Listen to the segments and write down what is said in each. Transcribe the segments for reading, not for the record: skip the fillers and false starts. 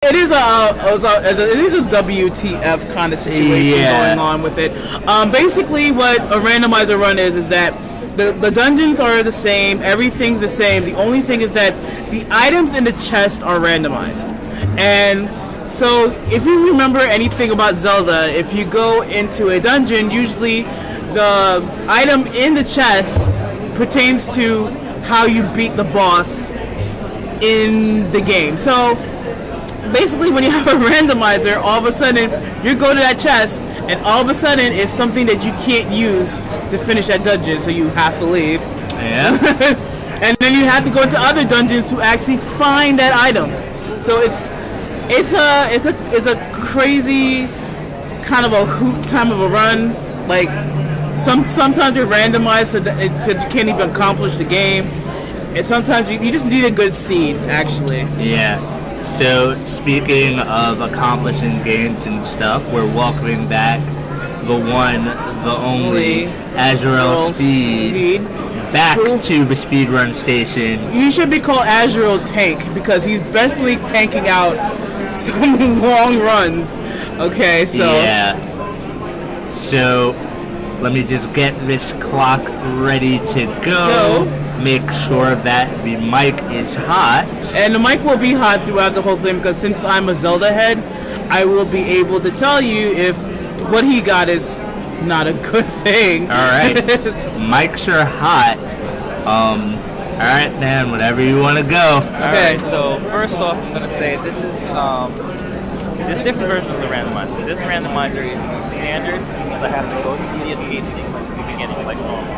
It is a WTF kind of situation going on with it. Basically, what a randomizer run is that the dungeons are the same, everything's the same. The only thing is that the items in the chest are randomized. And so, if you remember anything about Zelda, if you go into a dungeon, usually the item in the chest pertains to how you beat the boss in the game. So basically, when you have a randomizer, all of a sudden you go to that chest, and all of a sudden it's something that you can't use to finish that dungeon, so you have to leave. Yeah. And then you have to go into other dungeons to actually find that item. So it's a crazy kind of a hoot time of a run. Like sometimes you're randomized so that you can't even accomplish the game, and sometimes you just need a good seed, actually. Yeah. So, speaking of accomplishing games and stuff, we're welcoming back the one, the only, Azrael Speed back to the speedrun station. He should be called Azrael Tank because he's bestly tanking out some long runs. Okay, so... Yeah. So, let me just get this clock ready to go. Make sure that the mic is hot. And the mic will be hot throughout the whole thing because since I'm a Zelda head, I will be able to tell you if what he got is not a good thing. Alright. Mics are hot. Alright, man, whatever you want to go. Okay. So, first off, I'm going to say this is different version of the randomizer. This randomizer is standard because I have to go through the escape sequence at the beginning like normal.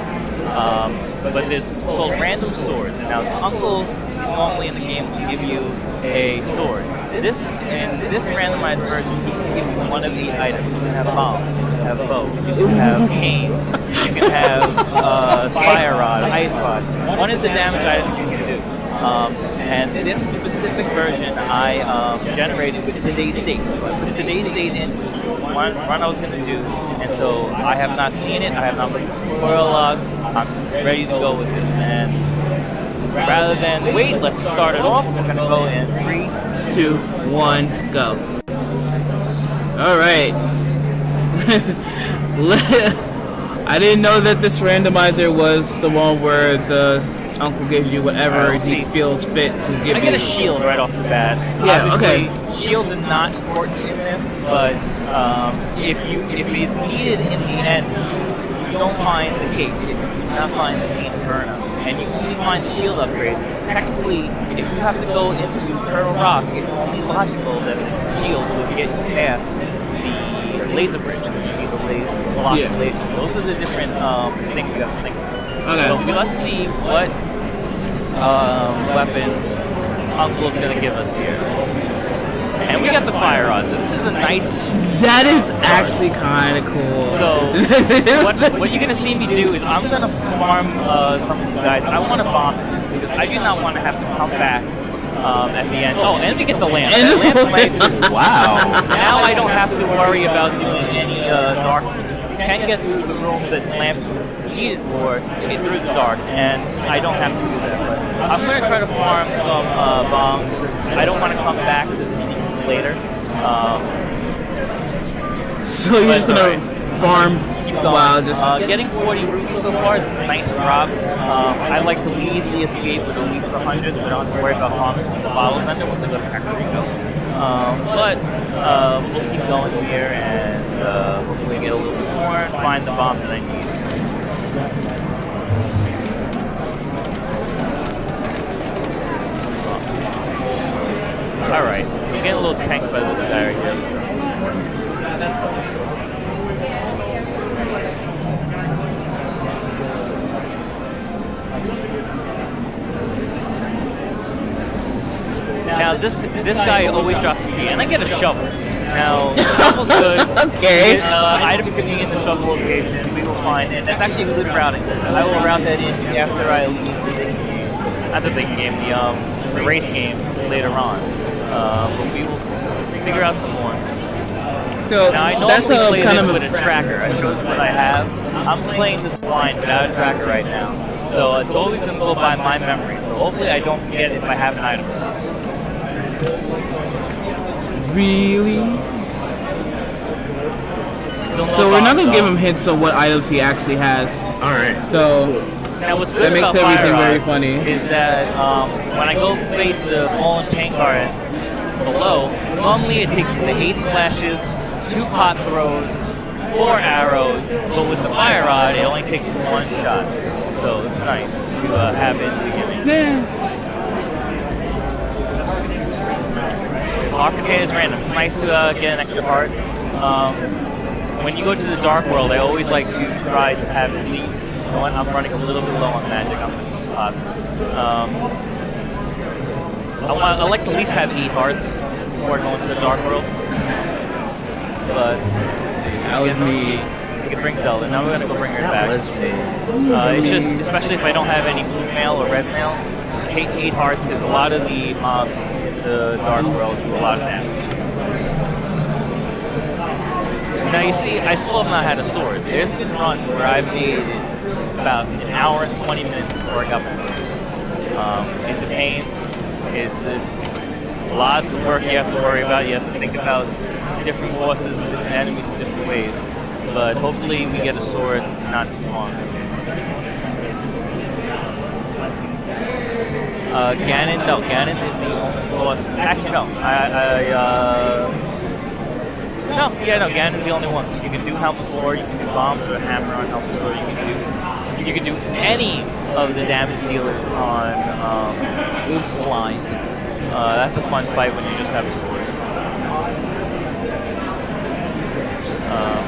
But there's called random swords. Now, the uncle normally in the game will give you a sword. In this randomized version, he can give you one of 8 items. You can have bombs, you can have bow, you can have canes, you can have fire rod, ice rod. One is the damage item you can do. And this specific version I generated with today's date. So I put today's date in, one run I was going to do, and so I have not seen it, I have not looked at the tutorial log, I'm ready to go with this. And rather than wait, let's start it off. We're going to go in 3, 2, 1, go. Alright. I didn't know that this randomizer was the one where the uncle gives you whatever he feels fit to give you. I get a shield right off the bat. Yeah, obviously, okay. Shields are not important in this, but if it's needed in the end, you don't find the cape, you do not find the paint burner, and you only find the shield upgrades. Technically, if you have to go into Turtle Rock, it's only logical that the shield will get you past the laser bridge, which would be the velocity laser. Those are the different things we got to think of. Okay. So let's see what weapon Uncle's gonna give us here. And we got the fire rod, so this is a nice That is actually kind of cool. So what you're gonna see me do is I'm gonna farm some of these guys. I want to bomb them because I do not want to have to come back at the end. Oh, and we get the lamp. And that lamp's nice. Wow. Now I don't have to worry about doing any dark. You can get through the rooms that lamps needed for to get through the dark, and I don't have to do that. But I'm going to try to farm some bombs. I don't want to come back to the sequence later. So you're just going to farm while just... getting 40 rupees so far is a nice drop. I like to leave the escape with at least 100 so I don't have to worry about bombing the bottle vendor once I go to Kakariko. But we'll keep going here and hopefully get a little bit more and find the bomb that I need. Alright, we're getting a little tanked by this guy right here. Now this guy always drops me, and I get a shovel. Now the shovel's good. Okay. Items can be in the shovel location. We will find, and that's actually good routing. I will route that in after I leave the big game, not the big game, the race game later on. But we will figure out some more. So now I that's normally play kind this of with a tracker. I showed you what I have. I'm playing this blind without a tracker right now. So it's always going to go by my memory. So hopefully I don't forget if I have an item. Really? So we're not gonna give him hints on what items he actually has. All right. So now what's good that makes about everything Fire very Rod funny. is that when I go face the fallen chain card below, normally it takes the 8 slashes, 2 pot throws, 4 arrows, but with the Fire Rod it only takes 1 shot. So it's nice to have it in the beginning. Yeah. Arcade is random. It's nice to get an extra heart. When you go to the Dark World, I always like to try to have at least, you know what, I'm running a little bit low on magic, I'm going to use pots. I like to at least have 8 hearts before going to the Dark World. But, let's see. That was me. We can bring Zelda. Now we're going to go bring her back. That was me. It's just, especially if I don't have any blue mail or red mail, I hate 8 hearts because a lot of the mobs in the Dark World do a lot of damage. Now you see, I still have not had a sword. There's been runs where I've made it about an hour and 20 minutes before I got my sword. It's a pain. It's lots of work you have to worry about. You have to think about the different bosses and different enemies in different ways. But hopefully we get a sword not too long. Ganon is the only boss. Actually, no. Ganon's the only one. You can do Helm's Sword, you can do bombs or a hammer on Helm's Sword, you can do any of the damage dealers on blind. That's a fun fight when you just have a sword.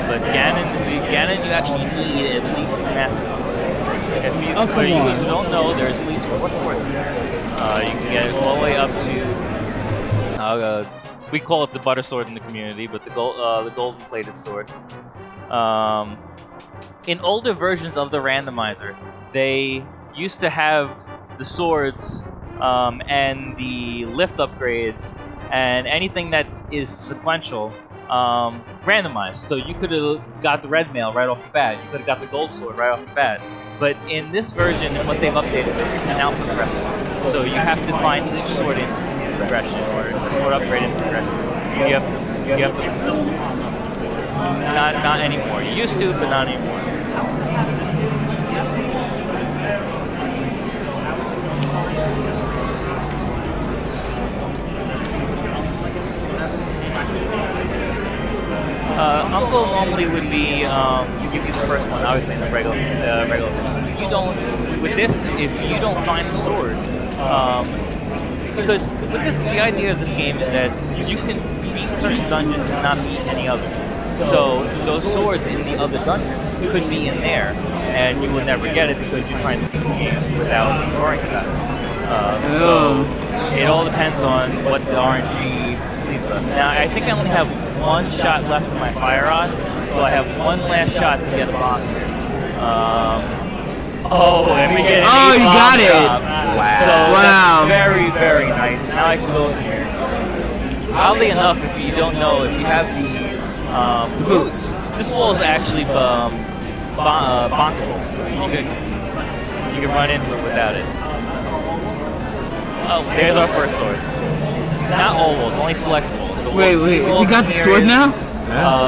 But Ganon you actually need at least a master sword. If you, for you who don't know, there's at least 4 swords. You can get it all the way up to we call it the butter sword in the community, but the golden plated sword. In older versions of the randomizer, they used to have the swords and the lift upgrades and anything that is sequential randomized. So you could have got the red mail right off the bat. You could have got the gold sword right off the bat. But in this version, and what they've updated, it's an alpha progression. So you have to find each sword in progression or sword upgrade in progression. You have to not anymore. You used to, but not anymore. Uncle normally would be you give you the first one, obviously in the regular. You don't with this if you don't find the sword. Because the idea of this game is that you can beat certain dungeons and not beat any others. So those swords in the other dungeons could be in there, and you will never get it because you're trying to beat the game without scoring that. So it all depends on what the RNG leads us. Now I think I only have 1 shot left with my Fire Rod, so I have 1 last shot to get a box. And we get an you got it! Drop. Wow. So that's very, very nice. Now I can go in here. Oddly enough, if you don't know, if you have the boots, this wall is actually bonkable. You can run into it without it. Oh, there's our first sword. Not all walls, only select walls. Wait, you got the sword now?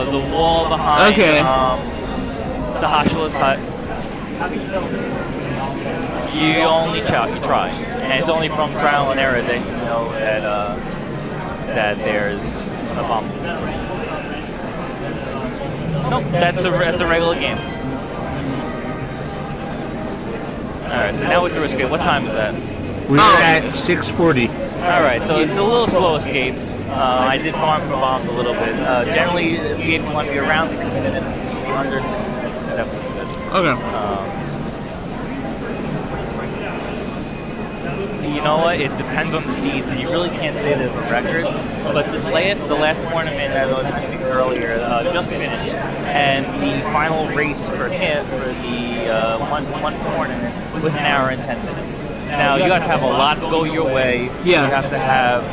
The wall behind Sahashila's hut. You only try. And it's only from trial and error that you know that there's a bomb. Nope, that's a regular game. Alright, so now with the escape, what time is that? We're at 6:40. Alright, so it's a little slow escape. I did farm for bombs a little bit. Generally, escape want to be around 6 minutes, under 6 minutes. Definitely good. Okay. You know what? It depends on the seeds, and you really can't say there's a record. But the last tournament that I was mentioning earlier just finished, and the final race for him for the one tournament was an hour and 10 minutes. Now you got to have a lot go your way. Yes. You have to have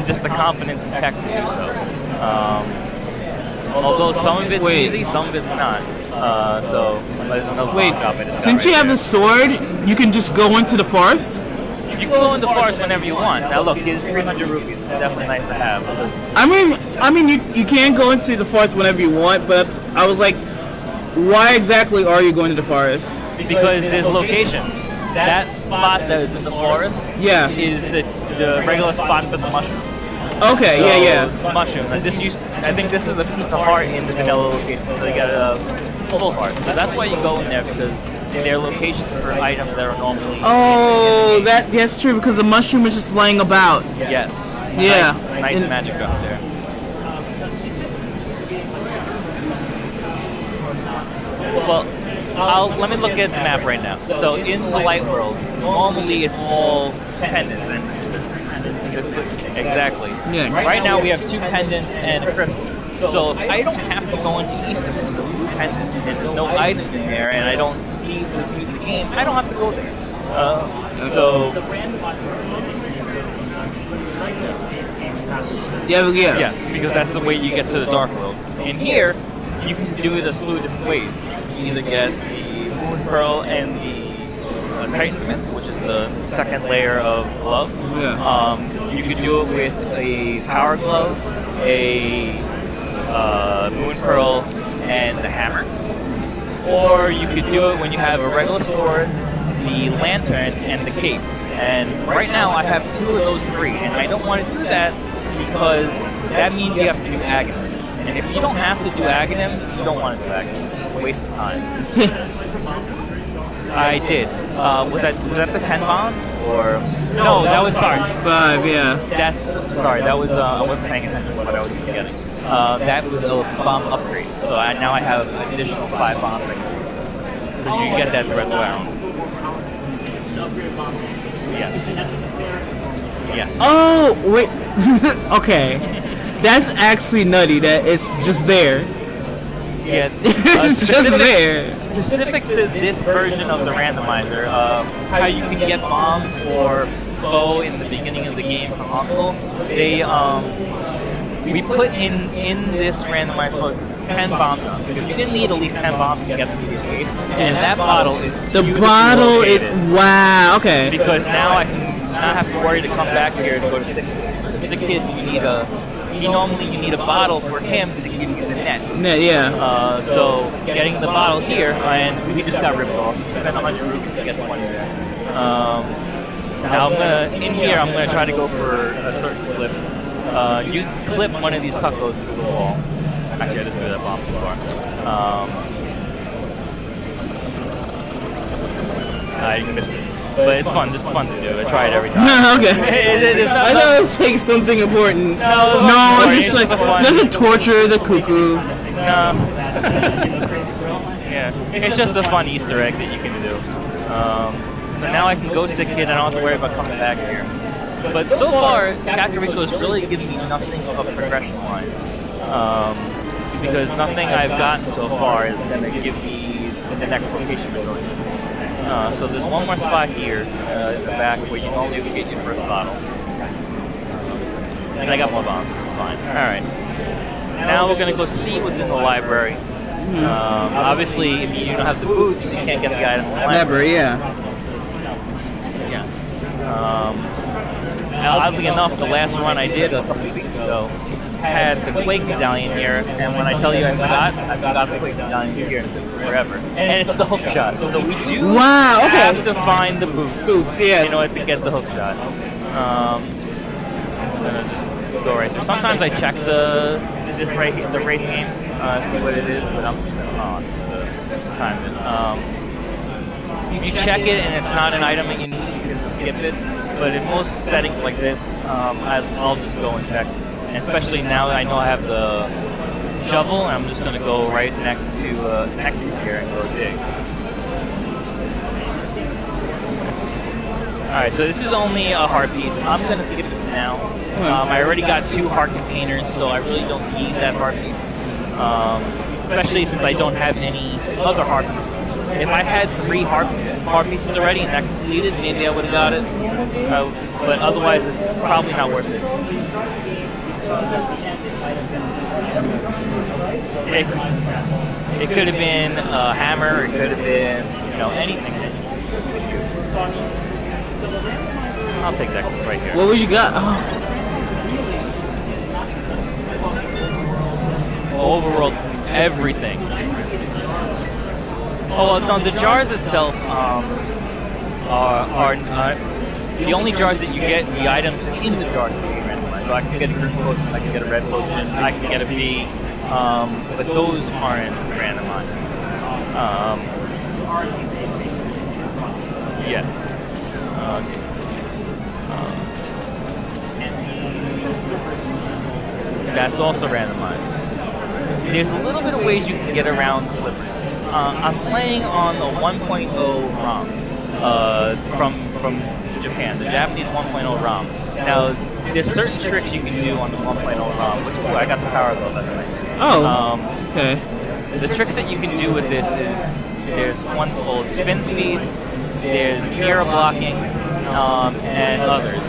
just the confidence and tech to do so. Although some of it's easy, some of it's not. So there's another Wait, drop I just got since right you have there. the sword, you can just go into the forest? You You can go in the forest whenever you want. Now look, here's 300 rupees. It's definitely nice to have. I mean, you can go into the forest whenever you want, but I was like, why exactly are you going to the forest? Because there's locations. That spot that's in the forest is the regular spot for the mushroom. Okay, So, yeah. The mushroom. I think this is a piece of heart in the vanilla location, so they got a full heart. So that's why you go in there, because they're locations for items that are normally. Oh, that's true, because the mushroom is just laying about. Yes. Yeah. Nice magic up there. Well, let me look at the map right now. So in the light world, normally it's all pendants and exactly. Yeah. Right now we have 2 pendants and a crystal. So if I don't have to go into East with the blue pendant and there's no item in there, and I don't need to beat the game, I don't have to go there. Yeah. Yes, because that's the way you get to the dark world. In here, you can do it a slew of different ways. You can either get the Moon Pearl and the Titan's Mist, which is the second layer of glove. Yeah. You could do it with a Power Glove, a Moon Pearl, and the Hammer. Or you could do it when you have a regular sword, the Lantern, and the Cape. And right now I have 2 of those 3, and I don't want to do that because that means you have to do Aghanim. And if you don't have to do Aghanim, you don't want to do Aghanim. It's just a waste of time. I did. Was that the 10 bomb? Or no, that was 5, yeah. That was I wasn't paying attention to what I was getting. That was a bomb upgrade. So now I have an additional 5 bombs. So you can get that throughout the round. Yes. Yes. Oh wait. Okay. That's actually nutty. That it's just there. Yeah. It's just there. Specific to this version of the randomizer, how you can get bombs or bow in the beginning of the game from Uncle, we put in this randomizer 10 bombs because you didn't need at least 10 bombs to get through the escape, and that bottle is wow, okay. Because now I can not have to worry to come back here to go to Sick Kid. The Sick Kid, normally you need a bottle for him to give you the net. Yeah. So getting the bottle here, and we just got ripped off. Spent 100 rupees to get 20 there. Now I'm gonna try to go for a certain clip. You clip one of these cuccos to the wall. Actually, I just threw that bomb too far. I missed it. But it's fun, just fun to do. I try it every time. Okay. I thought it was like something important. No, it's just like, doesn't torture the cuckoo. No. Yeah, it's just a fun Easter egg that you can do. So now I can go Sick Kid and I don't have to worry about coming back here. But so far, Kakariko is really giving me nothing of progression-wise. Because nothing I've gotten so far is going to give me the next location to go to. So there's one more spot here in the back where you only get your first bottle. And I got more bombs, it's fine. Alright. Now we're going to go see what's in the library. Obviously, if you don't have the boots, you can't get the item in the library. Yeah. Yes. Oddly enough, the last run I did a couple weeks ago had the Quake medallion here, and when I tell you I forgot the Quake medallion here, it took forever. And it's the hook shot, so we do have to find the boots in order to get the hook shot. I'm gonna just go right through. Sometimes I check the race game, see what it is, but I'm just gonna time it. If you check it and it's not an item that you need, you can skip it. But in most settings like this, I'll just go and check. And especially now that I know I have the shovel, I'm just going to go right next to here and go dig. Alright, so this is only a heart piece. I'm going to skip it now. I already got 2 heart containers, so I really don't need that heart piece. Especially since I don't have any other heart pieces. If I had 3 heart pieces already and that completed, maybe I would have got it. But otherwise, it's probably not worth it. It could have been a hammer, it could have been, anything. I'll take that 'cause it's right here. What would you got? Oh. Overworld, everything. Oh, well, no, the jars itself are the only jars that you get. The items in the jars can be randomized. So I can get a green potion, I can get a red potion, I can get a B, but those aren't randomized. Yes. Okay. That's also randomized. There's a little bit of ways you can get around flippers. I'm playing on the 1.0 ROM from Japan, the Japanese 1.0 ROM. Now, there's certain tricks you can do on the 1.0 ROM, which I got the power glove, that's nice. Oh, okay. The tricks that you can do with this is there's one called spin speed, there's mirror blocking, and others.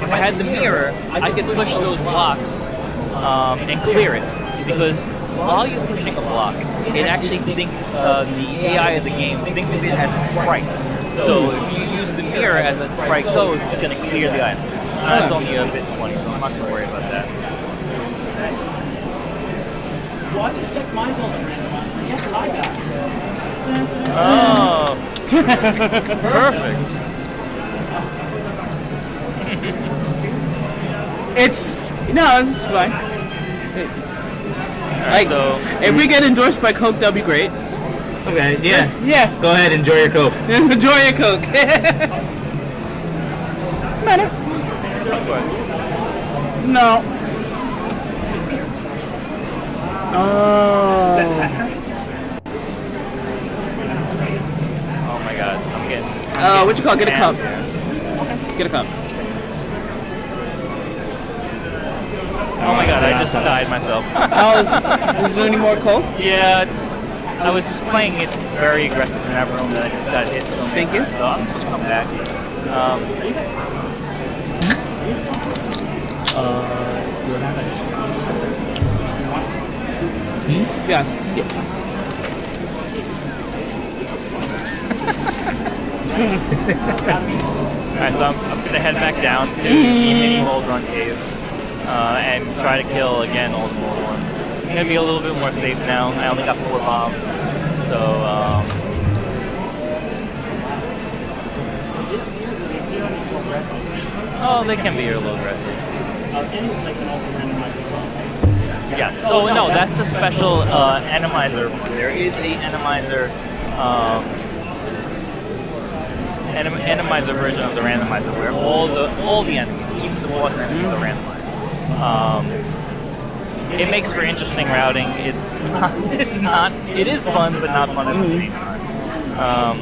If I had the mirror, I could push those blocks and clear it, because while you're pushing a block, it actually thinks the AI of the game thinks of it as a sprite. So if you use the mirror as a sprite goes, it's going to clear the item. That's only a bit 20, so I'm not going to worry about that. Well, I just checked my zone and guess what I got? Oh, perfect. It's fine. Alright, Like, so if we get endorsed by Coke, that'd be great. Okay, yeah. Yeah. Go ahead, enjoy your Coke. Enjoy your Coke. Matter? No. Oh. oh my god, I'm getting. What you call? Get a cup. Get a cup. Oh my god, I just died myself. Is there any more Coke? Yeah, I was just playing it very aggressive in that room, and I just got hit. So Thank you. So I'm just gonna come back. Yes. Alright, so I'm gonna head back down to the mini Mold Run Cave and try to kill again all the Mold ones. I'm gonna be a little bit more safe now. I only got 4 bombs, so oh, they can be a little aggressive. Yes. Oh no, that's a special randomizer. There is a randomizer. Randomizer version of the randomizer where all the enemies, even the boss enemies, are randomized. It makes for interesting routing. It is fun, but not fun at the same time.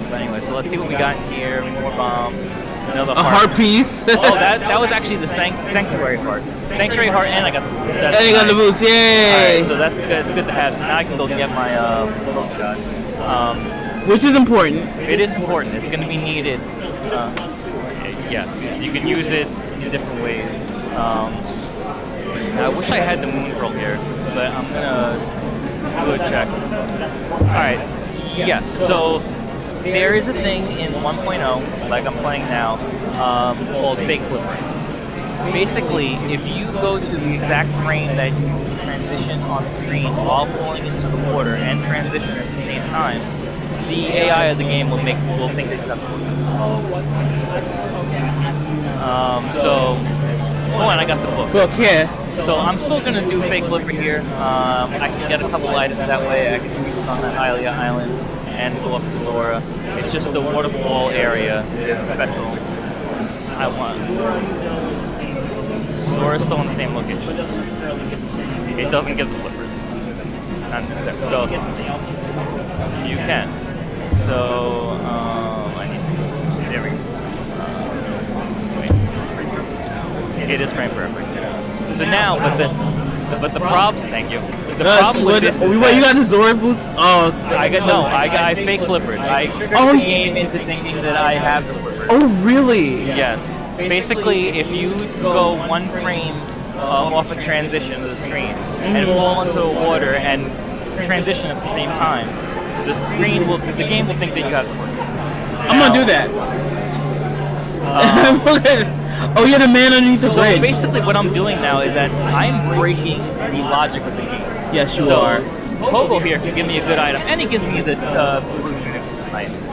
But anyway, so let's see what we got in here. More bombs. Another A heart piece. Oh, that was actually the sanctuary heart. Sanctuary heart, and I got the boots. And you got the boots. Yay! Alright, so that's good. It's good to have. So now I can go get my full shot. Which is important. It is important. It's going to be needed. Yes, you can use it in different ways. I wish I had the moon pearl here, but I'm gonna do a check. All right. Yes. So there is a thing in 1.0, like I'm playing now, called fake flipping. Basically, if you go to the exact frame that you transition on the screen while falling into the water and transition at the same time, the AI of the game will think that you have to focus. And I got the book. Book, yeah. So I'm still gonna do fake flipper here. I can get a couple items that way. I can see what's on that Hylia Island and go up to Zora. It's just the waterfall area is special. I want. Zora's still in the same location. It doesn't give the flippers. Not necessarily. So you can. So I need to. There we go. Wait. It is frame perfect. So now, but the problem. Thank you. The problem with this is you got the Zora boots? Oh, I fake flippered. I tricked the game into thinking that I have the flippers. Oh, really? Yes. Basically, if you go one frame off a transition of the screen and fall into the water and transition at the same time, the game will think that you have the flippers. I'm gonna do that. Oh, you're the man underneath the So bridge. basically what I'm doing now is that I'm breaking the logic of the game. Yes, you So, are. Hobo here can give me a good item, and he gives me the brute unit, which is nice.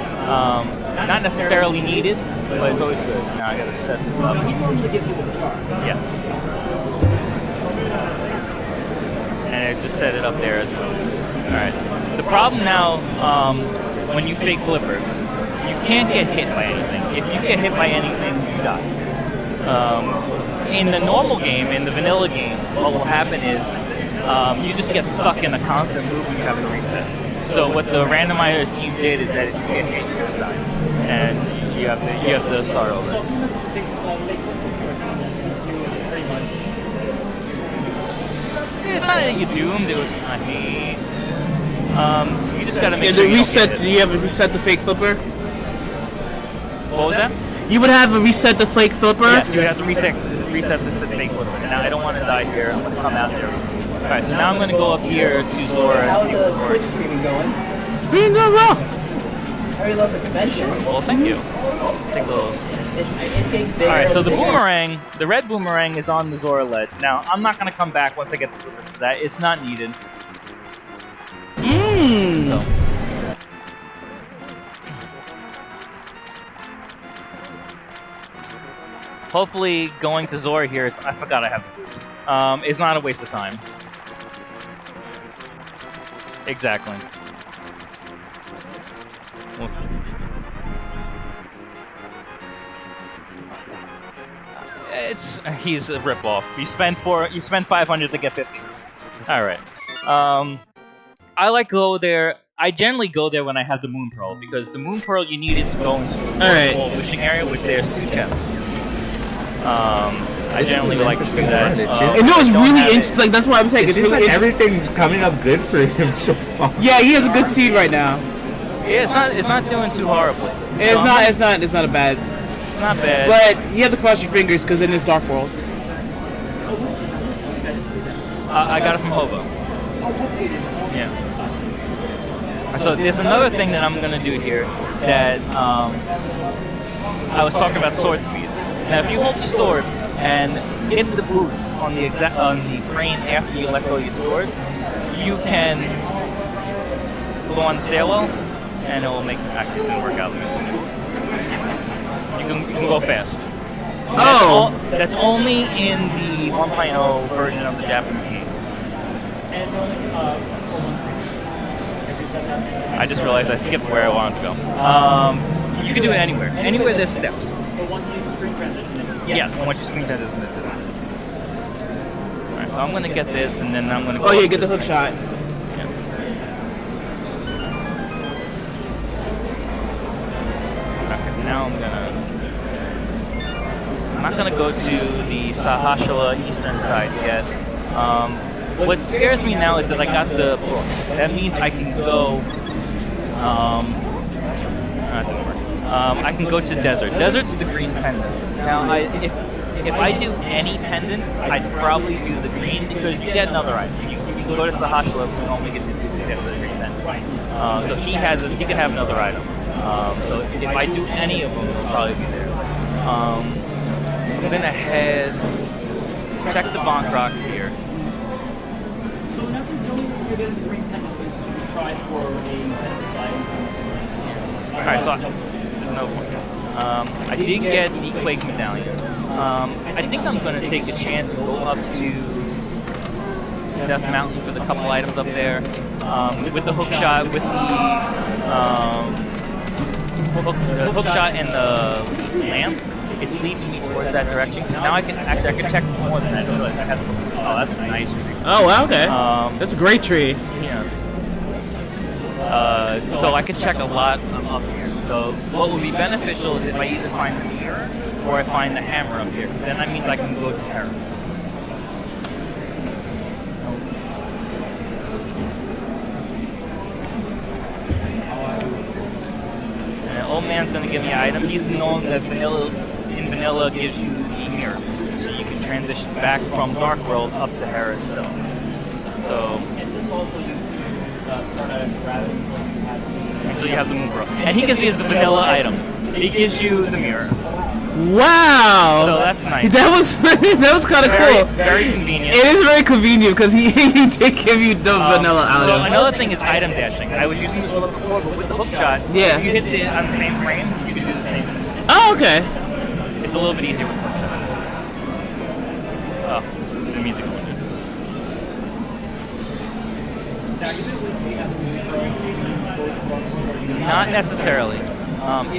Not necessarily needed, but it's always good. Now I gotta set this up. He normally gives you the char. Yes. And I just set it up there as well. Alright. The problem now, when you fake flipper, you can't get hit by anything. If you get hit by anything, you die. In the normal game, in the vanilla game, what will happen is you just get stuck in a constant loop and you have to reset. So what the randomizers team did is that if you get hit, you just die, and you have to start over. So if you mess up the pretty much. It's not that you're doomed. It was not me. You just gotta make Yeah, sure the you reset. don't Do get you have a reset the fake flipper? hit. What was that? You would have a reset the fake flipper. Yes, you would have to reset this to fake flipper. Now I don't want to die here. I'm gonna come out there. All right, so now I'm gonna go up here to Zora and How's see the what's Twitch working. streaming going? You're doing well. I really love the convention. Well, thank you. Take a little. It's getting bigger. All right, so the and bigger. boomerang, the red boomerang is on the Zora ledge. Now I'm not gonna come back once I get the flippers for that. It's not needed. So. Hopefully, going to Zora here is. I forgot I have the boost. It's not a waste of time. Exactly. He's a ripoff. You spend 500 to get 50. All right. I like go there. I generally go there when I have the Moon Pearl because the Moon Pearl you need it to go into the full wishing area, which there's 2 chests. I generally like to do that. And it was really interesting. Like that's why I'm saying It it's seems really like interesting. everything's coming up good for him so far. Yeah, he has a good seed right now. Yeah, it's not doing too horribly. It's not a bad. It's not bad. But you have to cross your fingers because in this Dark World. I got it from Hobo. Yeah. So there's another thing that I'm gonna do here that I was talking about sword speed. Now if you hold your sword and hit the boost on the crane after you let go of your sword, you can go on the stairwell and it will make actually it's gonna work out. You can go fast. That's only in the 1.0 version of the Japanese game. And only for one screen. As you said that. I just realized I skipped where I wanted to go. You can do it anywhere. Anywhere there's steps. But once you screen transition, Yes, once you screen transition, it does. Alright, so I'm gonna get this and then I'm gonna go. Oh yeah, get the hook shot. Okay, now I'm not gonna go to the Sahashala eastern side yet. What scares me now is that I got the book. That means I can go. That didn't work. I can go to desert. Desert's the green pendant. Now, if I do any pendant, I'd probably do the green because you get another item. You can go to Sahashala, you only get to do the green pendant. So he can have another item. So if I do any of them, it'll probably be there. I'm gonna check the Bonk Rocks here. So in essence, the only reason you're getting the green pendant is to try for a benefit slide. Alright, so there's no point. I did get the Quake Medallion. I think I'm going to take a chance and go up to Death Mountain for the couple items up there. With the hook shot, with the hook shot and the lamp, it's leading me towards that direction. Because now I can check more than that. I have oh, that's a nice tree. Oh wow, okay. That's a great tree. Yeah. So I can check a lot up here. So what would be beneficial is if I either find the mirror or I find the hammer up here, because then that means I can go to Terra. And old man's gonna give me an item. He's known that in vanilla gives you the mirror, so you can transition back from Dark World up to Hera itself. So. And this also you start out as gravity. Until you have the Moon Pearl. And he gives me the vanilla item. He gives you the mirror. Wow. So that's nice. That was kind of cool. Very convenient. It is very convenient because he did give you the vanilla So item. another thing is item dashing. I was using this a little before, but with the hook shot, Yeah. if you hit it on the same frame, you can do the same. Oh, okay. It's a little bit easier with the hook shot. Oh, didn't mean to go in there. Not necessarily.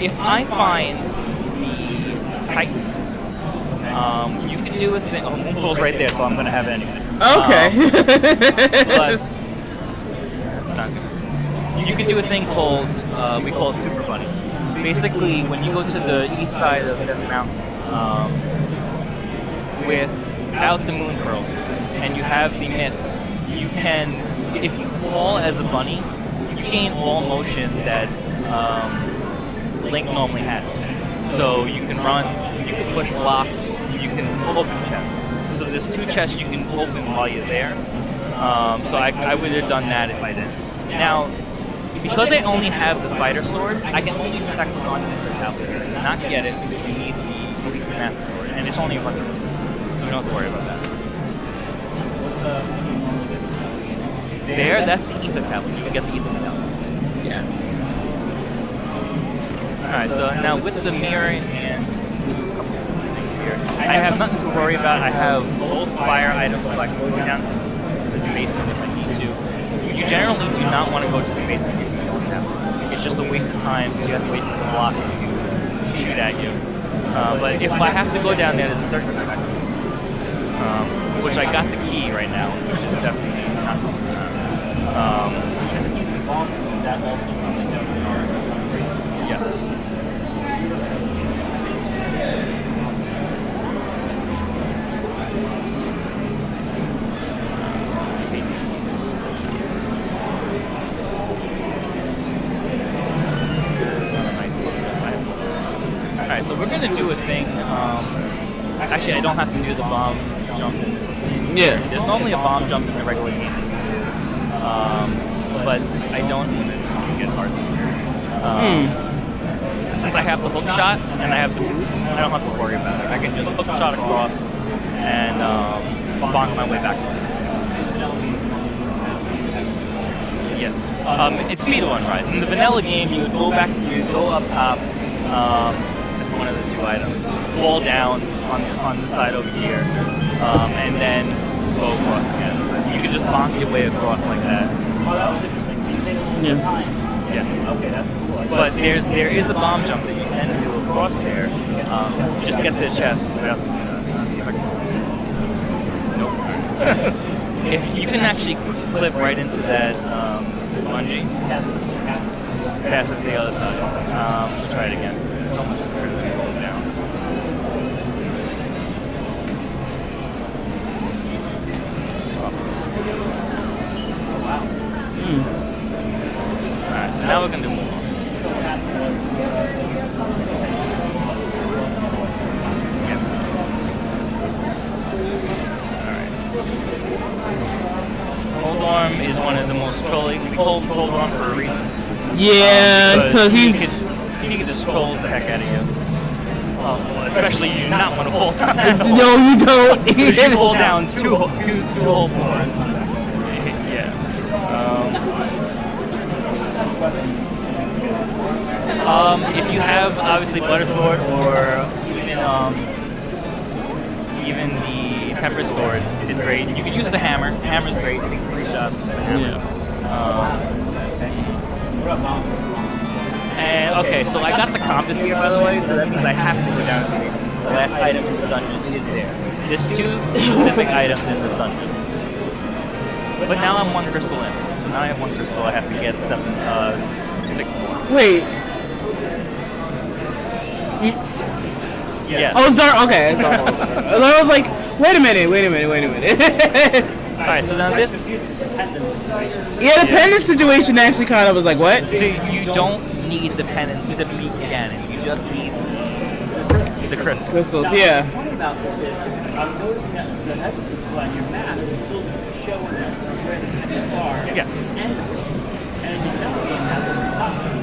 If I find the Titans, you can do a thing. Oh, Moonpool's right there, so I'm gonna have it anyway. Okay. But you can do a thing called we call it Super Bunny. Basically, when you go to the east side of the mountain without the moon pearl, and you have the mitts, you can, if you fall as a bunny, you gain all motion that Link normally has. So you can run, you can push blocks, you can open chests. So there's 2 chests you can open while you're there. So I would have done that if I didn't. Now, because I only have the fighter sword, I can only check on the tablet, not get it because you need the Beast Master Sword, and it's only 100 rupees, so we don't have to worry about that. There, that's the Ether tablet. You can get the Ether tablet. Yeah. Alright, so now with the mirror and a couple of things here, I have nothing to worry about. I have both fire items, so I can go down to the basement if I need to. You generally do not want to go to the basement if you don't have to. It's just a waste of time because you have to wait for the blocks to shoot at you. But if I have to go down there, there's a circuit track. Which I got the key right now, which is definitely not That also something that we are yes. Alright, so we're gonna do a thing. Actually, I don't have to do the bomb jump in this game. Yeah. There's normally a bomb jump in the regular game that you can do. But since I don't, it's get hard. Since I have the hook shot and I have the boots, I don't have to worry about it. I can just hook shot across and bonk my way back. Yes. It's speedrun rise. In the vanilla game, you would go back, you would go up top. That's one of the 2 items. Fall down on the side over here, and then go across again. You can just bonk your way across like that. Oh, that was interesting. So you say the time. Yes. Okay, that's cool. But there is a bomb jump that you can do across there. Just get to the chest. Nope. If you can actually clip right into that bungee, pass it to the other side. Let's try it again. It's so much better than going down. Alright, so now we're going to move on. Yes. Alright. Cold Arm is one of the most trolling. We call him Cold Arm for a reason. Yeah, because he he's. can just troll the heck out of you. Especially you do not want to hold down that hole. No, you don't. You hold down two whole floors. Yeah. If you have obviously Butter Sword or even the Tempered Sword, it's great. You can use the hammer. The hammer's great. It takes 3 shots with the hammer. And okay, so I got the compass here, by the way, so that means I have to go down to the basement. The last item in the dungeon is there. There's 2 specific items in this dungeon. But now I'm 1 crystal in. So now I have 1 crystal, I have to get 6 more. Wait. Yes. Oh, it's dark. Okay. So, I was like, wait a minute. Alright, so now this... Yeah, the pendant situation actually kind of was like, what? So you don't need the pendants to beat Ganon. You just need the crystals. Crystals, yeah. The point about this is, I'm noticing that the head display on your map is still showing us where the pendants are. Yes. And the vanilla game has a possible.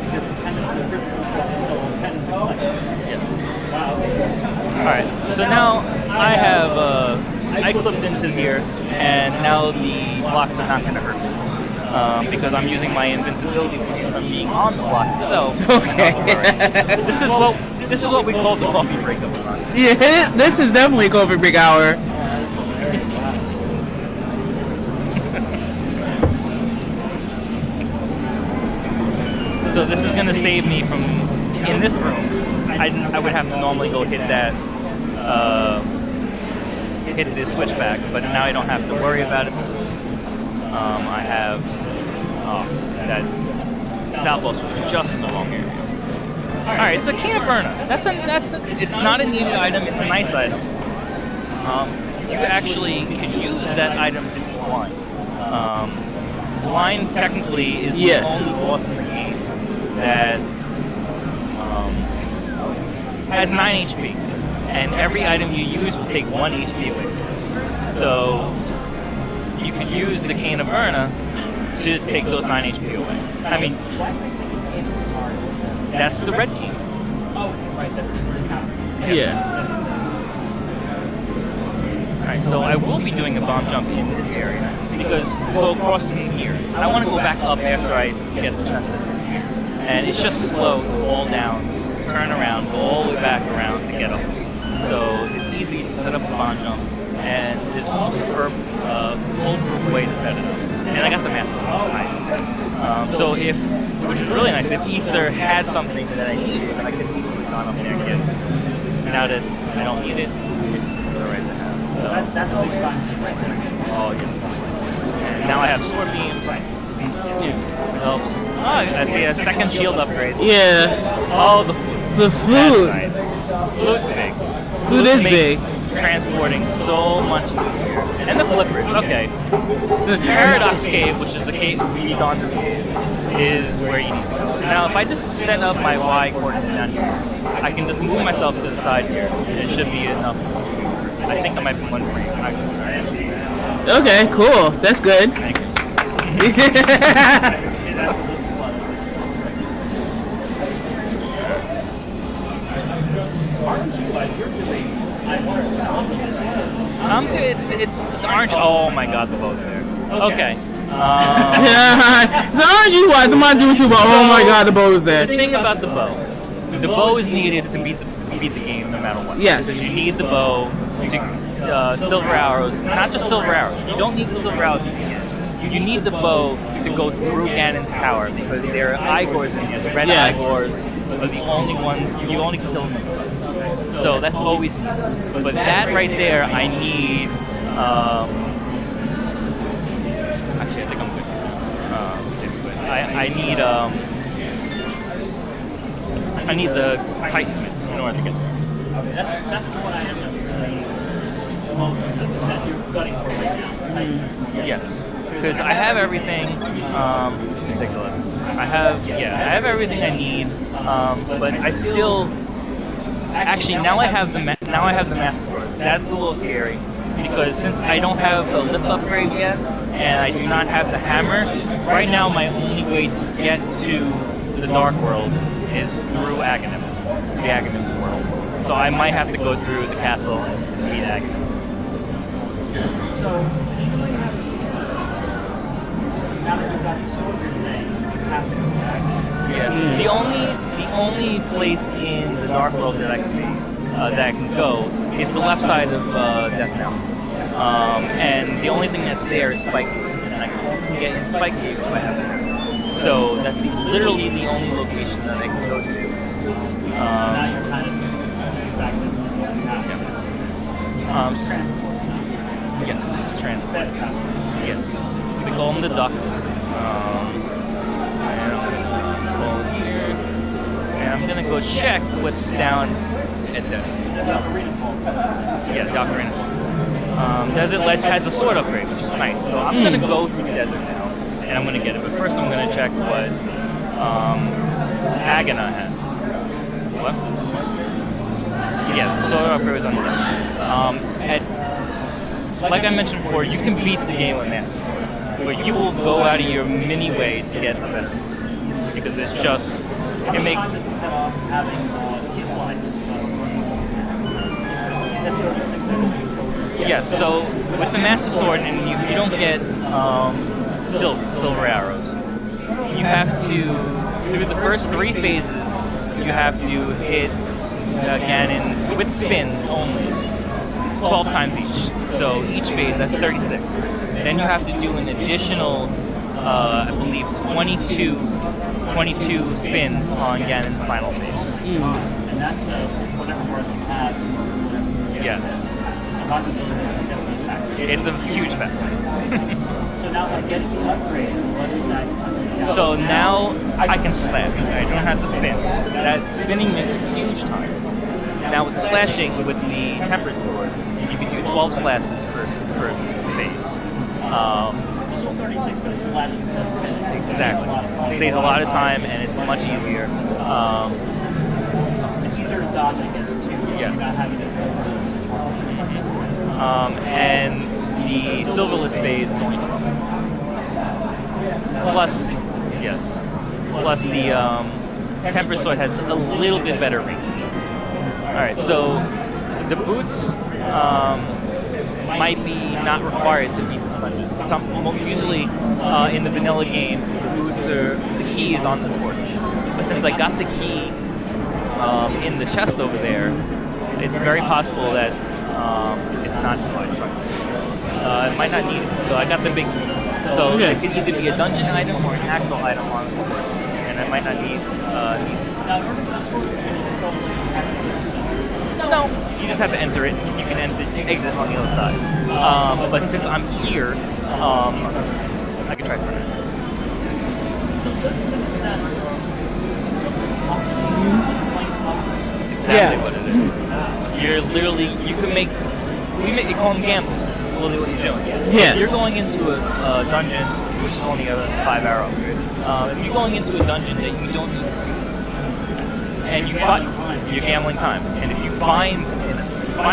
Because the pendants, the crystals, the pendants collect. Yes. Alright, so now I have, I clipped into here, and now the blocks are not going to hurt me. Because I'm using my invincibility from being on the block itself. Okay. This is what we call the coffee breakup. Yeah, this is definitely coffee break hour. So this is going to save me from, in this room, I would have to normally go hit that, hit the switchback, but now I don't have to worry about it because I have that stout loss was just in the wrong area. Alright, it's a can burner. It's not a needed item, it's a nice item. You actually can use that item to be blind. Blind technically is the only boss in the game that has 9 HP, and every item you use will take 1 HP away. So you could use the Cane of Verna to take those 9 HP away. I mean, that's the red key. Oh, right, that's the red counter. Yeah. Alright, so I will be doing a bomb jump in this area, because to go across from here, I want to go back up after I get the chest that's in here. And it's just slow to fall down, turn around, go all the way back around to get up. So it's easy to set up a bomb jump, and there's no foolproof way to set it up. And I got the master, so nice. So which is really nice, if Ether had something that I needed, I could have easily gone up there and get it. Now that I don't need it, it's alright to have. So That's always content right there. oh yes. And now I have sword beams. Helps. Oh, I see a second shield upgrade. Yeah. Oh, the food. The food. That's nice. Food's big. Food is makes big. Transporting so much easier. And the flippers, okay. Paradox Cave, which is the cave we need on this cave, is where you need to go. Now, if I just set up my Y coordinate down here, I can just move myself to the side here, and it should be enough. I think I might be one frame. Okay, cool. That's good. Thank you. It's the orange. Oh my god, the bow's there. Okay. So aren't you what? I'm doing too, but oh my god, the bow's there. The thing about the bow is needed to beat the game no matter what. Yes. So you need the bow to silver arrows. Not just silver arrows. You don't need the silver arrows. You need the bow to go through Ganon's tower because there are Igors in here. The red Igors are the only ones you only can kill them with. So that's always needed. But that right there, I need. Actually, I think I'm good. I need the Titan Mitts in order to get there. Okay, that's the one I am that you're gunning for right now. Yes, because I have everything. Let me take a look. I have everything I need. But I still. Actually, now I have the Master Sword. That's a little scary because since I don't have the lift upgrade yet, and I do not have the hammer, right now my only way to get to the Dark World is through Aghanim, the Aghanim's world. So I might have to go through the castle and beat Aghanim. So, now that you've got the sword, you're saying you have to go back. Yeah. The only place in the Dark World that I can go is the left side of Death Mountain. And the only thing that's there is Spike Cave, and I can only get in Spike Cave if I have it. So that's literally the only location that I can go to. Now you're kind of back to yes, this is transport. That's kind of Yes, we call him the Duck. I'm gonna go check what's down at the Ocarina Falls. Desert Ledge has a sword upgrade, which is nice. So I'm gonna go through the desert now, and I'm gonna get it. But first, I'm gonna check what Agana has. What? Yeah, the sword upgrade is on the left. Like I mentioned before, you can beat the game with Master Sword, but you will go out of your mini way to get the better sword because it's just. It makes having hit lines. said 36, I believe. Yes, so with the Master Sword, and you don't get silver arrows. You have to, through the first 3 phases, you have to hit Ganon with spins only, 12 times each. So each phase, that's 36. Then you have to do an additional, I believe, 22 spins on Ganon's final phase. And that's whatever work you have. Yes. So not really definitely a factor. It's a huge factor. So now I get the upgrade. What is that? So now I can slash. I don't have to spin. That spinning makes a huge time. Now with slashing, with the tempered sword, you can do 12 slashes per phase. It's all 36, but it's slashing instead of spinning. Exactly. Saves a lot of time and it's much easier. It's easier to dodge, I guess, too. Yes. You're not having to And the silverless phase is only 12. Plus the tempered sword has a little bit better range. Alright, so the boots might be not required to beat this dungeon. Usually in the vanilla game, the key is on the torch. But since I got the key in the chest over there, it's very possible that it's not much. It might not need it. So I got the big key. So it could either be a dungeon item or an actual item on the board. And I might not need it. No, you just have to enter it. You can exit on the other side. But since I'm here, I can try for it. Exactly what it is. You're literally, you can make, you call them gambles. That's literally what you're doing. Yeah. If you're going into a dungeon, which is only a 5-hour upgrade, if you're going into a dungeon that you don't need, and you're gambling time, and if you find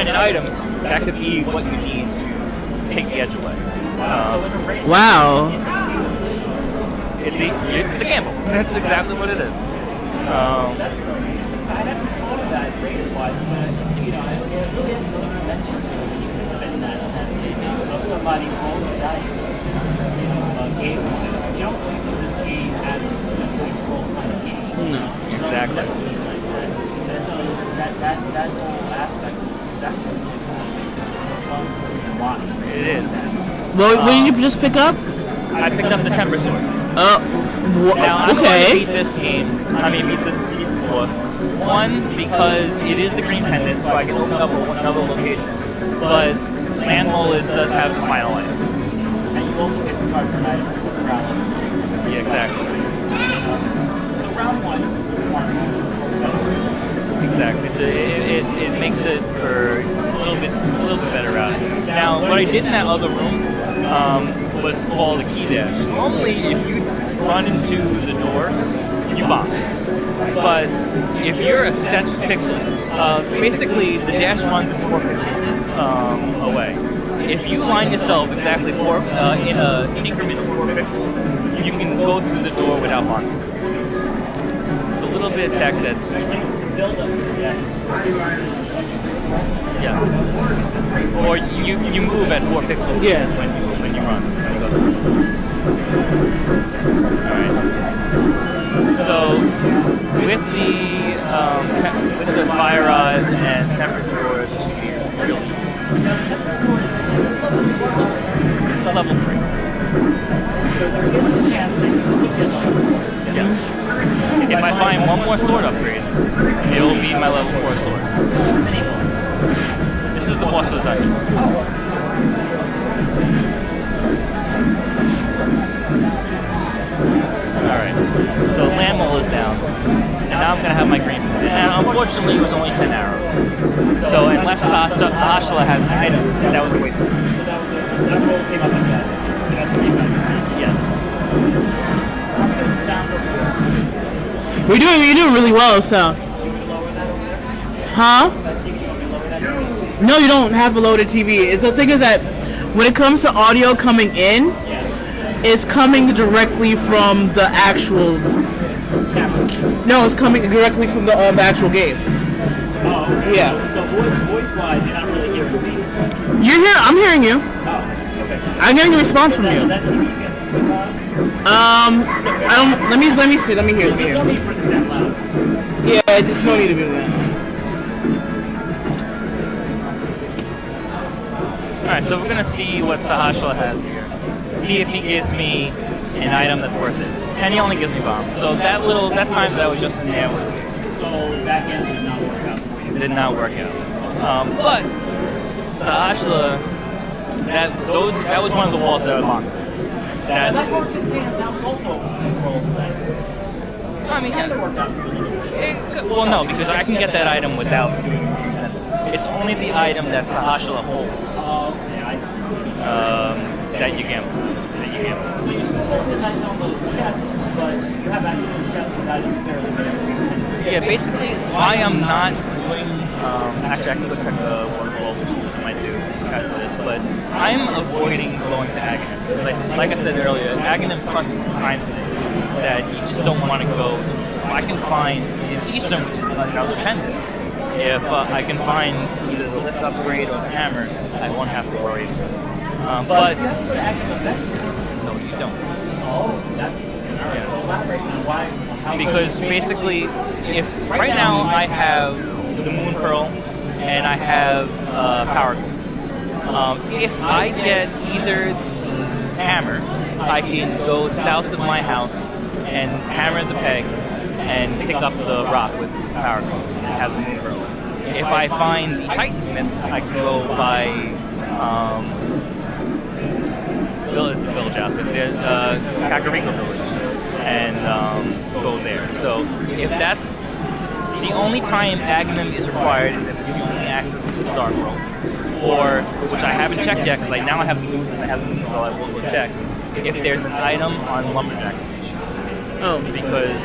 an item, that could be what you need to take the edge away. Wow. It's a gamble. That's exactly what it is. That's great. I hadn't thought of that race-wise, but it really has no convention in that sense of somebody rolling the dice, game-wise. You don't think of this game as a dice roll kind of game. No. Exactly. That whole aspect is definitely fun to watch. It is. What did you just pick up? I picked up the temper sword. Now, I'm going to Okay. beat this game. beat this boss. One, because it is the green pendant, so I can open up another location. But Land Mollis does have the final item. And you also get the card for an item to the round one. Yeah, exactly. So round one, this is a smart move. Exactly. It makes it for a little bit better route. Now, what I did in that other room was called the key dash. Normally, if you run into the door, you bomb. But if you're a set pixels, basically the dash runs 4 pixels away. If you line yourself exactly in an increment of 4 pixels, you can go through the door without bombing. It's a little bit of tech that's. Yes. Or you move at 4 pixels when you run. Alright. So with the fire rod and tempered sword, it should be really easy. This is level 3. Yes. If I find one more sword upgrade, it will be my level 4 sword. This is the boss of the dungeon. Alright, so Landmole is down. And now I'm going to have my green. And unfortunately, it was only 10 arrows. So unless Sashla has an item, that was a waste of time. So that roll came up like that. That's the game. Yes. How good sound over there? You're doing really well, so. You would lower that over there? Huh? You can lower that over there? No, you don't have a loaded TV. The thing is that when it comes to audio coming in, it's coming directly from the actual. No, it's coming directly from the actual game. Oh, okay. Yeah. So voice-wise, you're not really hearing me. You're here. I'm hearing you. Oh, okay. I'm getting a response from you. That TV's getting I don't. Let me see. Let me hear. There's no need for it to be that loud. Yeah, there's no need to be that. Alright, so we're gonna see what Sahashla has here. See if he gives me an item that's worth it. And he only gives me bombs. So that time that I was just in there was So back end did not work out for you. did not work out. But Sahashla, that was one of the walls that I locked. That work contains that was also a roll of dice. I mean, yes. Worked out for you a little bit. Well, no, because I can get that item without doing anything. It's only the item that Sahashla holds Oh, okay, I see. that you gamble. So you still hold the dice on those chests, but you have access to the chest without necessarily getting everything. Yeah, basically, why I'm not doing. Actually, I can go check the waterfall, which I might do after this. But I'm avoiding going to Aghanim. Like I said earlier, Aghanim such a time sink that you just don't want to go. I can find in Eastern, which is another pendant. If I can find either the lift upgrade or the hammer, I won't have to worry. But You have to go to Aghanim Vest. no, you don't. Oh, that's interesting. All right. So elaborate on why. How Because basically, if right now I have the Moon Pearl and I have Power Glove. If I get either hammer, I can go south of my house and hammer the peg and pick up the rock with Power Glove and have the Moon Pearl. If I find the Titansmiths, I can go by Village House, Kakariko Village, and go there. So if that's the only time Aghanim is required is if it's the only access to the Dark World, or which I haven't checked yet because I now have the boots and I have the moon, so I will go check if there's an item on Lumberjack Station. Oh. Because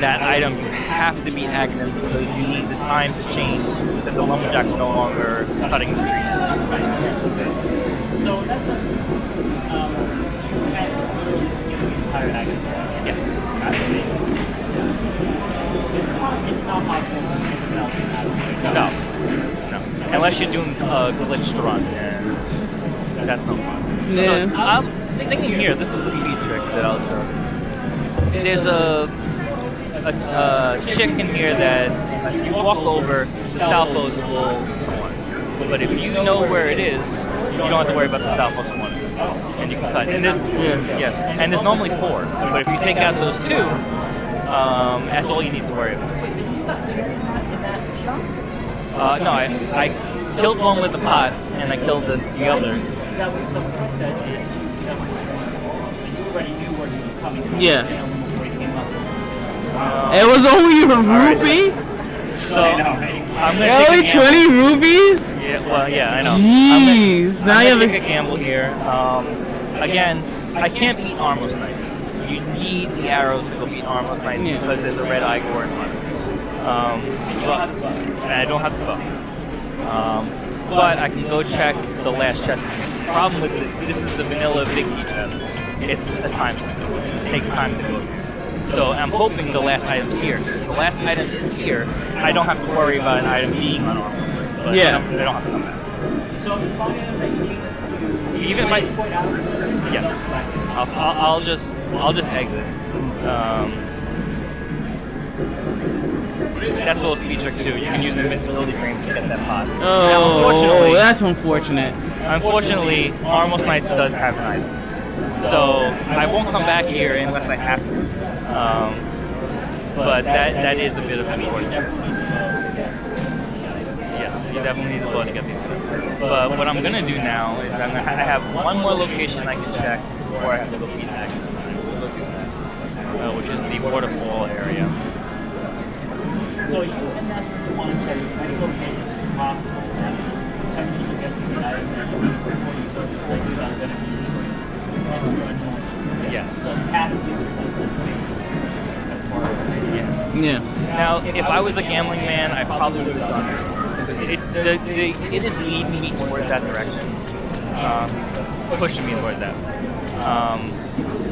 that item you have to be Aghanim because you need the time to change that the Lumberjack's no longer cutting the trees. So in that sense, you had literally skipped the entire action. Yes. It's not possible to make the melting out of it. No. Unless you're doing glitched run, and that's no fun. Yeah. So, I'm thinking here, this is a speed trick that I'll show. There's a chick in here that if you walk over, the Stalfos will spawn. But if you know where it is, you don't have to worry about the Stalfos spawning. And you can cut. And yes, and there's normally 4. But if you take out those 2, that's all you need to worry about. No, I killed one with the pot, and I killed the other. That was so quick that you already knew where he was coming from. Yeah. Before he came up. It was only a rupee? So I'm gonna Only take a gamble. 20 rupees? Yeah, well, yeah, I know. Jeez. I'm Now you gonna have take a gamble here. Again, I can't beat Armos Knights. You need the arrows to go beat Armos Knights Yeah. because there's a red Igor in front of it. And I don't have the bow. But I can go check the last chest. The problem with this is the vanilla big key chest. It's a time limit. It takes time to go through. So I'm hoping the last item's here. If the last item is here, I don't have to worry about an item being on Armos Knights. So Yeah. they don't have to come back. So if you find out that you need this, Even if I, point out. yes, I'll just exit. That's a little speed trick too. You can use invincibility frames to get that pot. Now, Oh, that's unfortunate. unfortunately, Armos Knights does have an item, so I won't come back here unless I have to. But that is a bit of an important. Yes, you definitely need the bow to get these. But what I'm gonna do now is I have one more location I can check before I have to go beat action, which is the waterfall area. So you in essence want to check as many locations as possible and just potentially get the item that you need before you start to think about going to be extra annoying. Yes. So you have to use resistant as part of it. Yeah. Yeah. Now, if I was a gambling man, I probably would have done it because it is leading me towards that direction, pushing me towards that.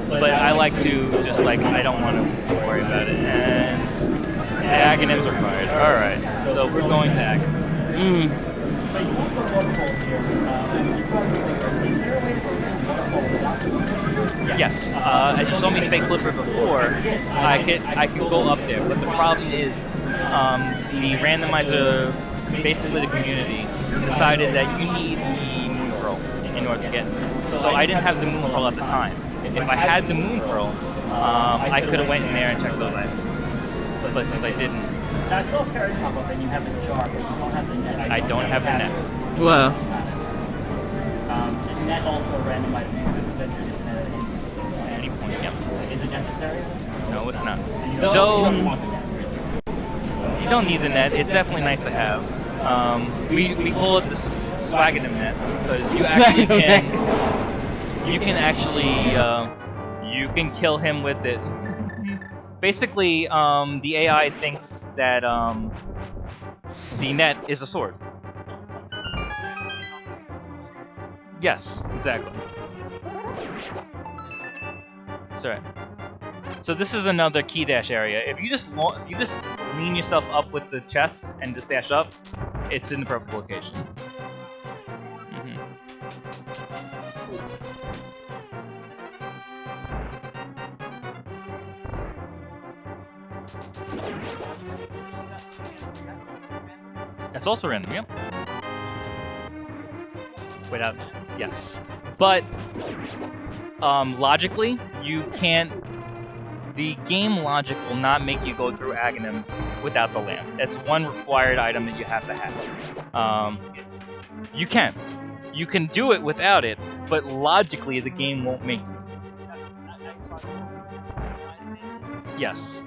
But I like to just I don't want to worry about it. And Agonim's required. Alright, so we're going to Aghanim. So you won't put one bolt here. You probably is there a way to go through one bolt without the Yes, as you saw me fake flipper before, I could go up there, but the problem is the randomizer, basically the community, decided that you need the moon pearl in order to get it. So I didn't have the moon pearl at the time. If I had the moon pearl, I could have went in there and checked those items. But since I didn't, Now I saw a ferry pop up and you have the jar, but you don't have the net. I don't have the net. Well, Is net also randomized? You could venture to net at Any point, yep. Is it necessary? No, it's not. You Though don't want the net. you don't need the net, it's definitely nice to have. We call it the swaganim net because you actually you can kill him with it. Basically, the AI thinks that the net is a sword. Yes, exactly. Sorry. So this is another key dash area. If you just lean yourself up with the chest and just dash up, it's in the perfect location. That's also random, yep. Without, yes. But, logically, you can't, the game logic will not make you go through Aghanim without the lamp. That's one required item that you have to have. You can do it without it, but logically the game won't make you. Yes.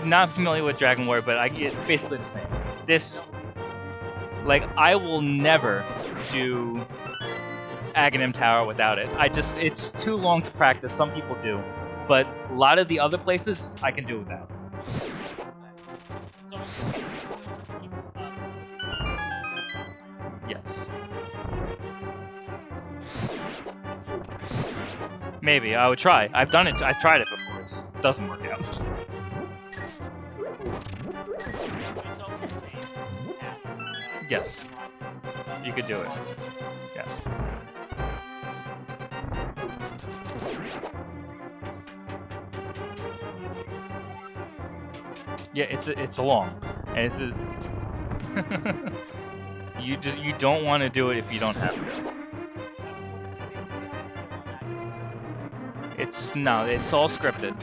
Not familiar with Dragon Warrior, but it's basically the same. This, like, I will never do Aghanim Tower without it. It's too long to practice. Some people do, but a lot of the other places I can do without. Yes. Maybe I would try. I've done it. I've tried it before. It just doesn't work out. Yes. You could do it. Yes. Yeah, it's long, and it's a you don't want to do it if you don't have to. It's all scripted.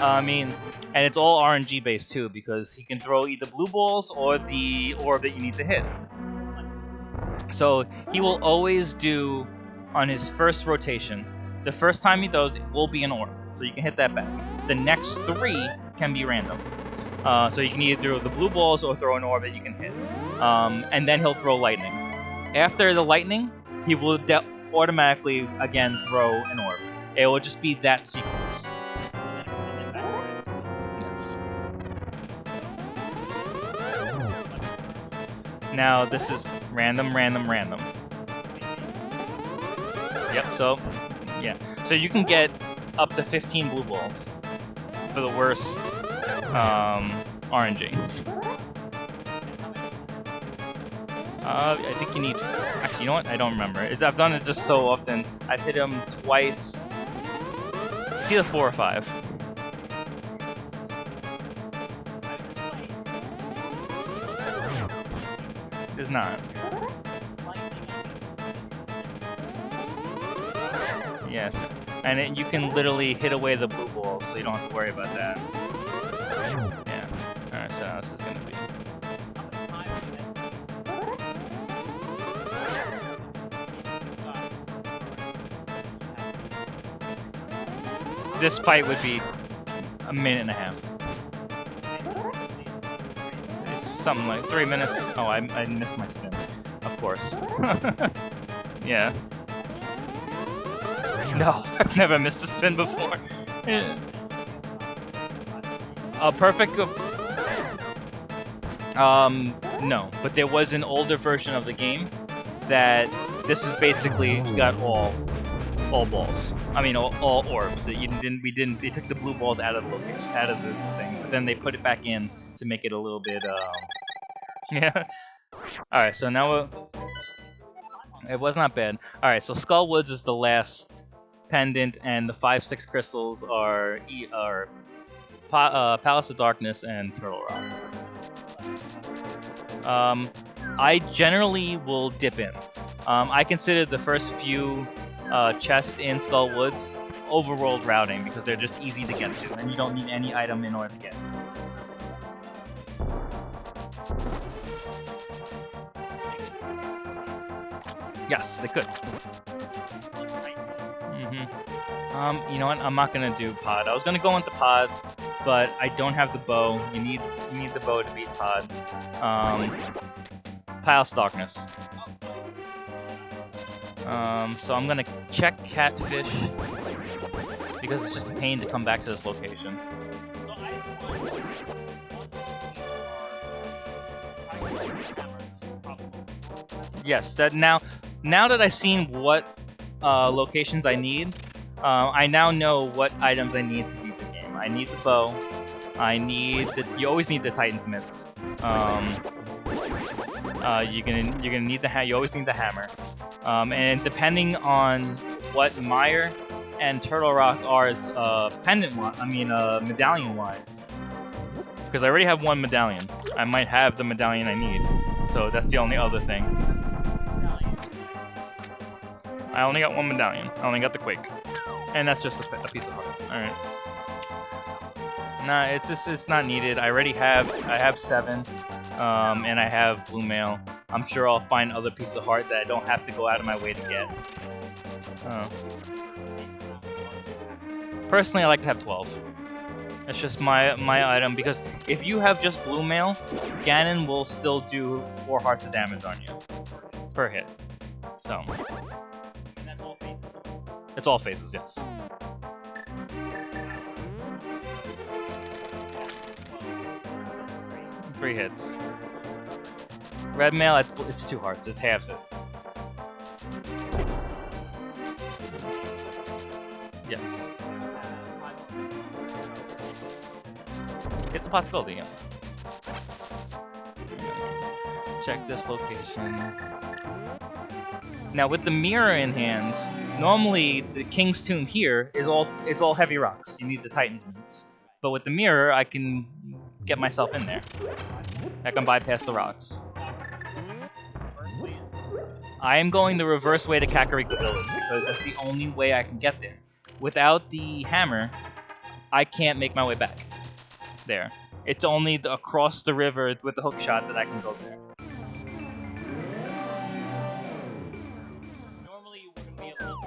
I mean, and it's all RNG based too, because he can throw either blue balls or the orb that you need to hit. So he will always do, on his first rotation, the first time he does it will be an orb, so you can hit that back. The next 3 can be random. So you can either throw the blue balls or throw an orb that you can hit. And then he'll throw lightning. After the lightning, he will automatically again throw an orb. It will just be that sequence. Yes. Now this is random, random, random. Yep, so, yeah. So you can get up to 15 blue balls for the worst RNG. I think you need... Actually, you know what? I don't remember. I've done it just so often. I've hit him twice. It's either 4 or 5. There's not. Yes. And you can literally hit away the blue balls, so you don't have to worry about that. Yeah. Alright, so this is gonna be... This fight would be a minute and a half. It's something like 3 minutes. Oh, I missed my spin. Of course. Yeah. No, I've never missed a spin before. A perfect... no. But there was an older version of the game that this is basically got all all balls. I mean, all orbs. That you didn't. We didn't. They took the blue balls out of the location, out of the thing, but then they put it back in to make it a little bit. Yeah. All right. So now it was not bad. All right. So Skull Woods is the last pendant, and the 5-6 crystals are Palace of Darkness and Turtle Rock. I generally will dip in. I consider the first few chests in Skull Woods overworld routing because they're just easy to get to, and you don't need any item in order to get it. Yes, they could. You know what? I'm not gonna do pod. I was gonna go into pod, but I don't have the bow. You need the bow to beat pod. Palace Darkness. So I'm gonna check Catfish because it's just a pain to come back to this location. Yes, that now that I've seen what locations I need, I now know what items I need to beat the game. I need the bow. You always need the Titan's mitts. You're gonna need you always need the hammer. And depending on what Mire and Turtle Rock are as medallion wise, because I already have one medallion. I might have the medallion I need, so that's the only other thing. I only got one medallion. I only got the Quake, and that's just a piece of heart. All right. Nah, it's not needed. I have 7, and I have blue mail. I'm sure I'll find other pieces of heart that I don't have to go out of my way to get. Personally, I like to have 12. That's just my item, because if you have just blue mail, Ganon will still do 4 hearts of damage on you per hit. So. And that's all phases. It's all phases, yes. Three hits. Red mail, it's 2 hearts. It halves it. Yes. It's a possibility, yeah. Check this location. Now with the mirror in hand, normally the King's Tomb here is all heavy rocks. You need the Titan's mitts. But with the mirror, I can get myself in there. I can bypass the rocks. I am going the reverse way to Kakariko Village because that's the only way I can get there. Without the hammer, I can't make my way back there. It's only across the river with the hook shot that I can go there. Normally you wouldn't be able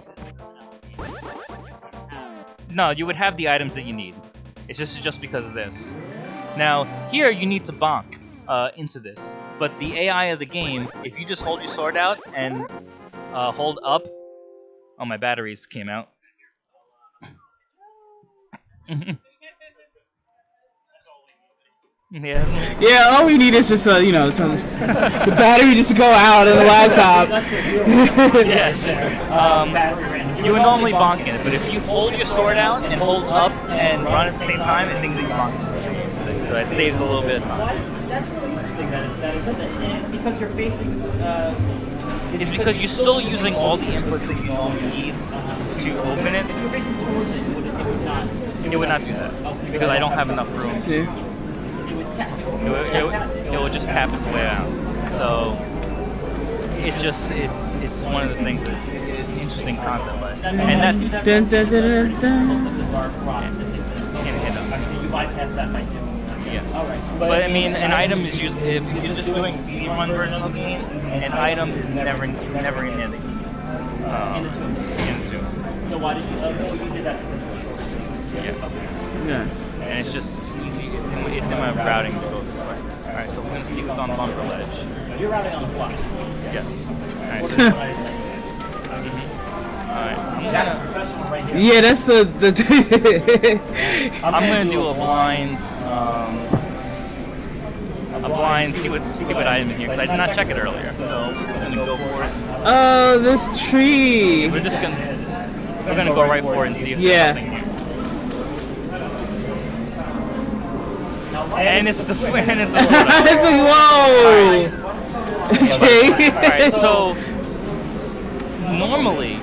to No, you would have the items that you need. It's just because of this. Now, here you need to bonk into this. But the AI of the game, if you just hold your sword out and hold up... Oh, my batteries came out. Yeah, all we need is just the battery just to go out in the laptop. Yes. You would normally bonk in it, but if you hold your sword out and hold up and run at the same time, it thinks that you bonk it. So it saves a little bit of time. That's really interesting that it doesn't, and because you're facing. It's because you're still using all the inputs that you normally need to open it. If you're facing towards it, It would not do that because I don't have enough room. It would tap. It will just tap its way out. So it's one of the things that it's interesting concept, but and that Dun, dun, dun, dun, dun. You bypass that by doing. Yes. Alright. But I mean, an item is used if you're just doing speedrun version of the game. An item is never in the game. In the tomb. In the tomb. So why did you? You did that because of the short. Yeah. Yeah. And it's just easy. It's in my routing to go this way. All right. So we're gonna see what's on Bumper Ledge. No, you're routing on the fly. Yes. All right. So, Alright, That's professional right here. Yeah, that's the I'm gonna do a blind, see what item in here because I did not check it earlier. So we're just gonna go for it. Oh, this tree. We're just gonna. We're gonna go right for it and see if Yeah. there's something here. And it's the soda. It's like, whoa! Okay. Alright, so normally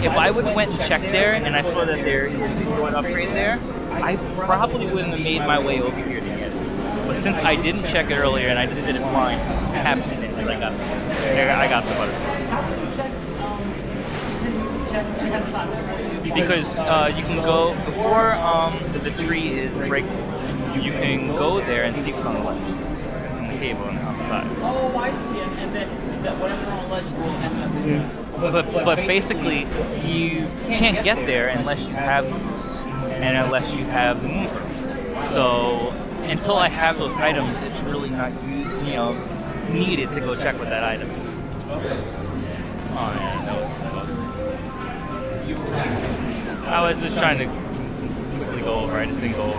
if I would have went and checked there and I saw that there is a sword upgrade there, I probably wouldn't have made my way over here to get it. But since I didn't check it earlier and I just did it blind, this is happening and I got the butter sword. Because you can go before the tree is breakable. You can go there and see what's on the ledge, in the cave on the side. Oh, I see it. And then whatever on ledge will end up. But basically, you can't get there unless you have boots and unless you have the moon pearls. So until I have those items, it's really not needed to go check what that item is. Oh yeah, that was. I was just trying to quickly go over. I just didn't go over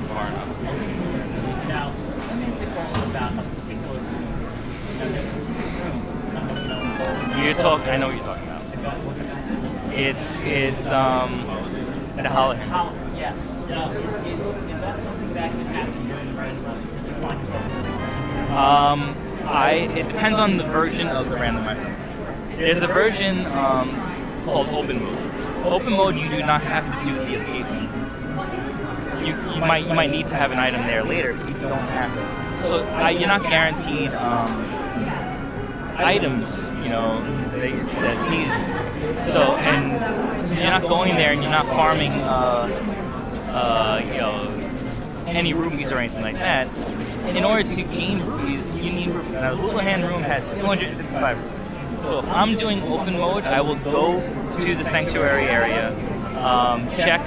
far enough. Now, let me ask you a question about a particular room. Now, there's a secret room. I know what you're talking about. It's the hologram. Yes. Now, is that something that can happen during the randomizer? You find yourself It depends on the version of the randomizer. There's a version called open mode. Open mode, you do not have to do the escape sequence. You might need to have an item there later, but you don't have to. So you're not guaranteed items, that's needed. So since you're not going there and you're not farming, any rubies or anything like that, in order to gain rubies, you need rubies. Now, the Houlihan room has 255 rubies. So if I'm doing open mode, I will go to the sanctuary area, check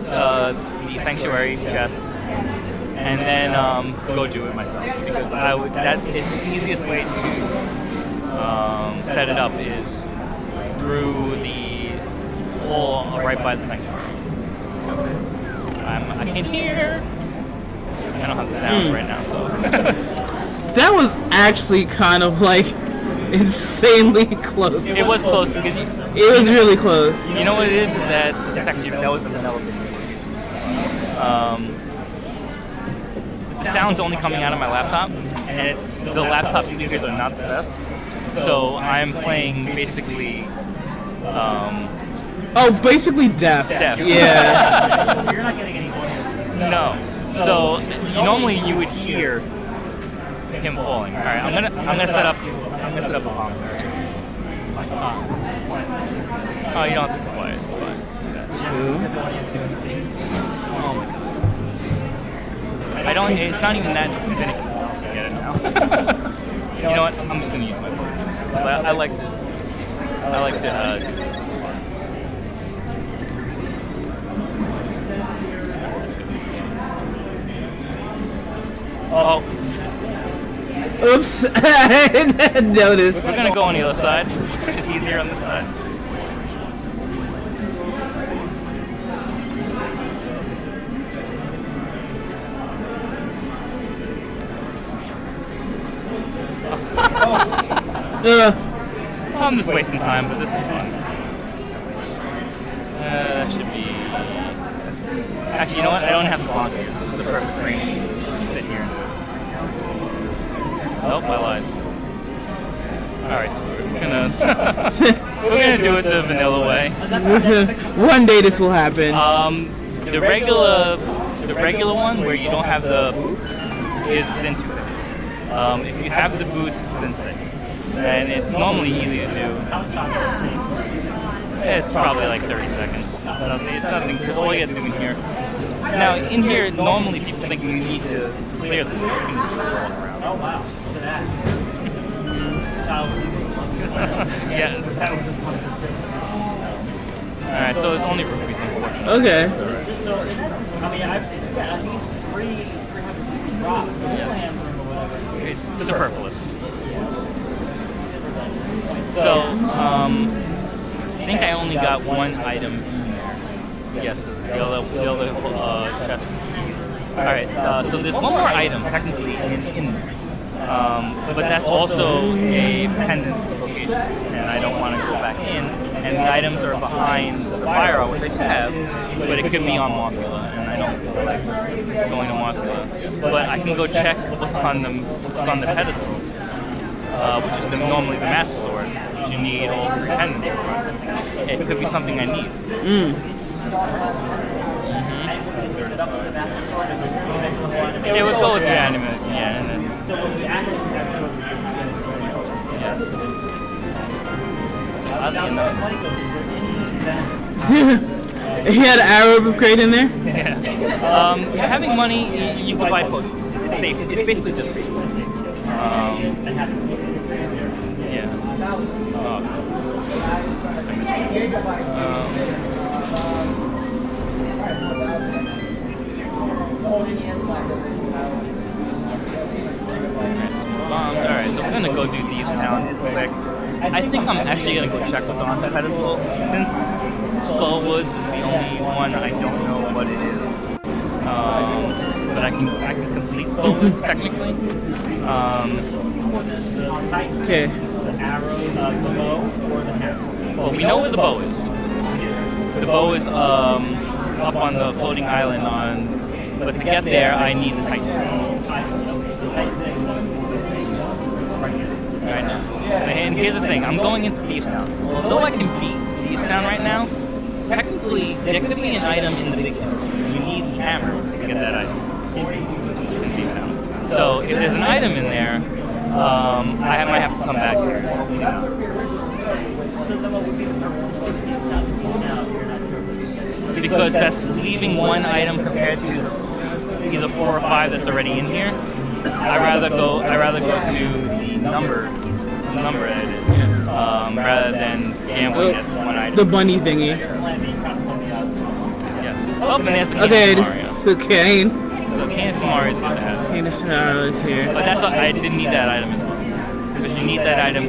the sanctuary chest, and then go do it myself, because that is the easiest way to set it up is through the hole right by the sanctuary. I can hear. I don't have the sound right now, so. That was actually kind of like insanely close. It was close because It was really close. you know what it is that it's actually that was the vanilla video. The sound's only coming out of my laptop, and the laptop speakers are not the best. So I'm playing basically Basically deaf. deaf. Yeah. You're not getting any audio. No. So normally you would hear him falling. All right, I'm gonna set up a bomb. Oh, you don't have to be quiet. It's fine. Oh my God. I don't. It's not even that finicky. Get it now. You know what? I'm just gonna use my phone. I like to do this. Oh, Oops. I didn't notice. we're gonna go on the other side. It's easier on this side. I'm just wasting time, but this is fun. That should be. Actually, you know what? I don't have the block here. This is the perfect range to sit here. Nope, I lied. Alright, screw it. We're gonna do it the vanilla way. One day this will happen. The regular one where you don't have the boots is within 2 pixels. If you have the boots, it's within 6. And it's normally easy to do. It's probably like 30 seconds. It's nothing, because all you have to do in here. Now, in here, normally people think you need to clear the boot. You can just walk around. Oh wow, look at that. Yeah. Alright, so it's only rubies, unfortunately. Okay. So in essence, I mean, I've seen that. I think it's 360 drops. The Houlihan room or whatever. It's superfluous. So, I think I only got one item in there. Yes, the other chest with keys. Alright, so there's one more item technically in there. But that's also a pendant location. stage, and I don't want to go back in, and the items are behind the fire, which I do have, but it could be on Mothula, and I don't feel like going to Mothula. But I can go check what's on the pedestal, which is normally the Master Sword, which you need all 3 pendants. It could be something I need. It would go with your anime, yeah. And then, He had an arrow upgrade in there. yeah. Having money, you can buy potions. It's safe. It's basically just safe. Yeah. Oh. I missed it. Alright, so we're gonna go do Thieves Town. It's quick. I think I'm actually gonna go check what's on the pedestal. Since Skullwoods is the only one I don't know what it is. But I can complete Skullwoods technically. Okay. The arrow, the bow, or the hammer? Well, we know where the bow is. The bow is up on the floating island but to get there I need the Titans. Right now. And here's the thing, I'm going into Thieves Town. Although I can beat Thieves Town right now, technically there could be an item in the big chest. You need the hammer to get that item in Thieves Town. So if there's an item in there, I might have to come back here. So then what would be the purpose of Thieves Town now if you're not sure? Because that's leaving one item compared to either 4 or 5 that's already in here. I'd rather go to the number that it is, rather than gambling at one item. The bunny thingy. Yes. Oh, and there's the Okay, Mario. the cane. So Canis Mario is good to have. Cane is here. But that's what, I did need that item as well. Because you need that item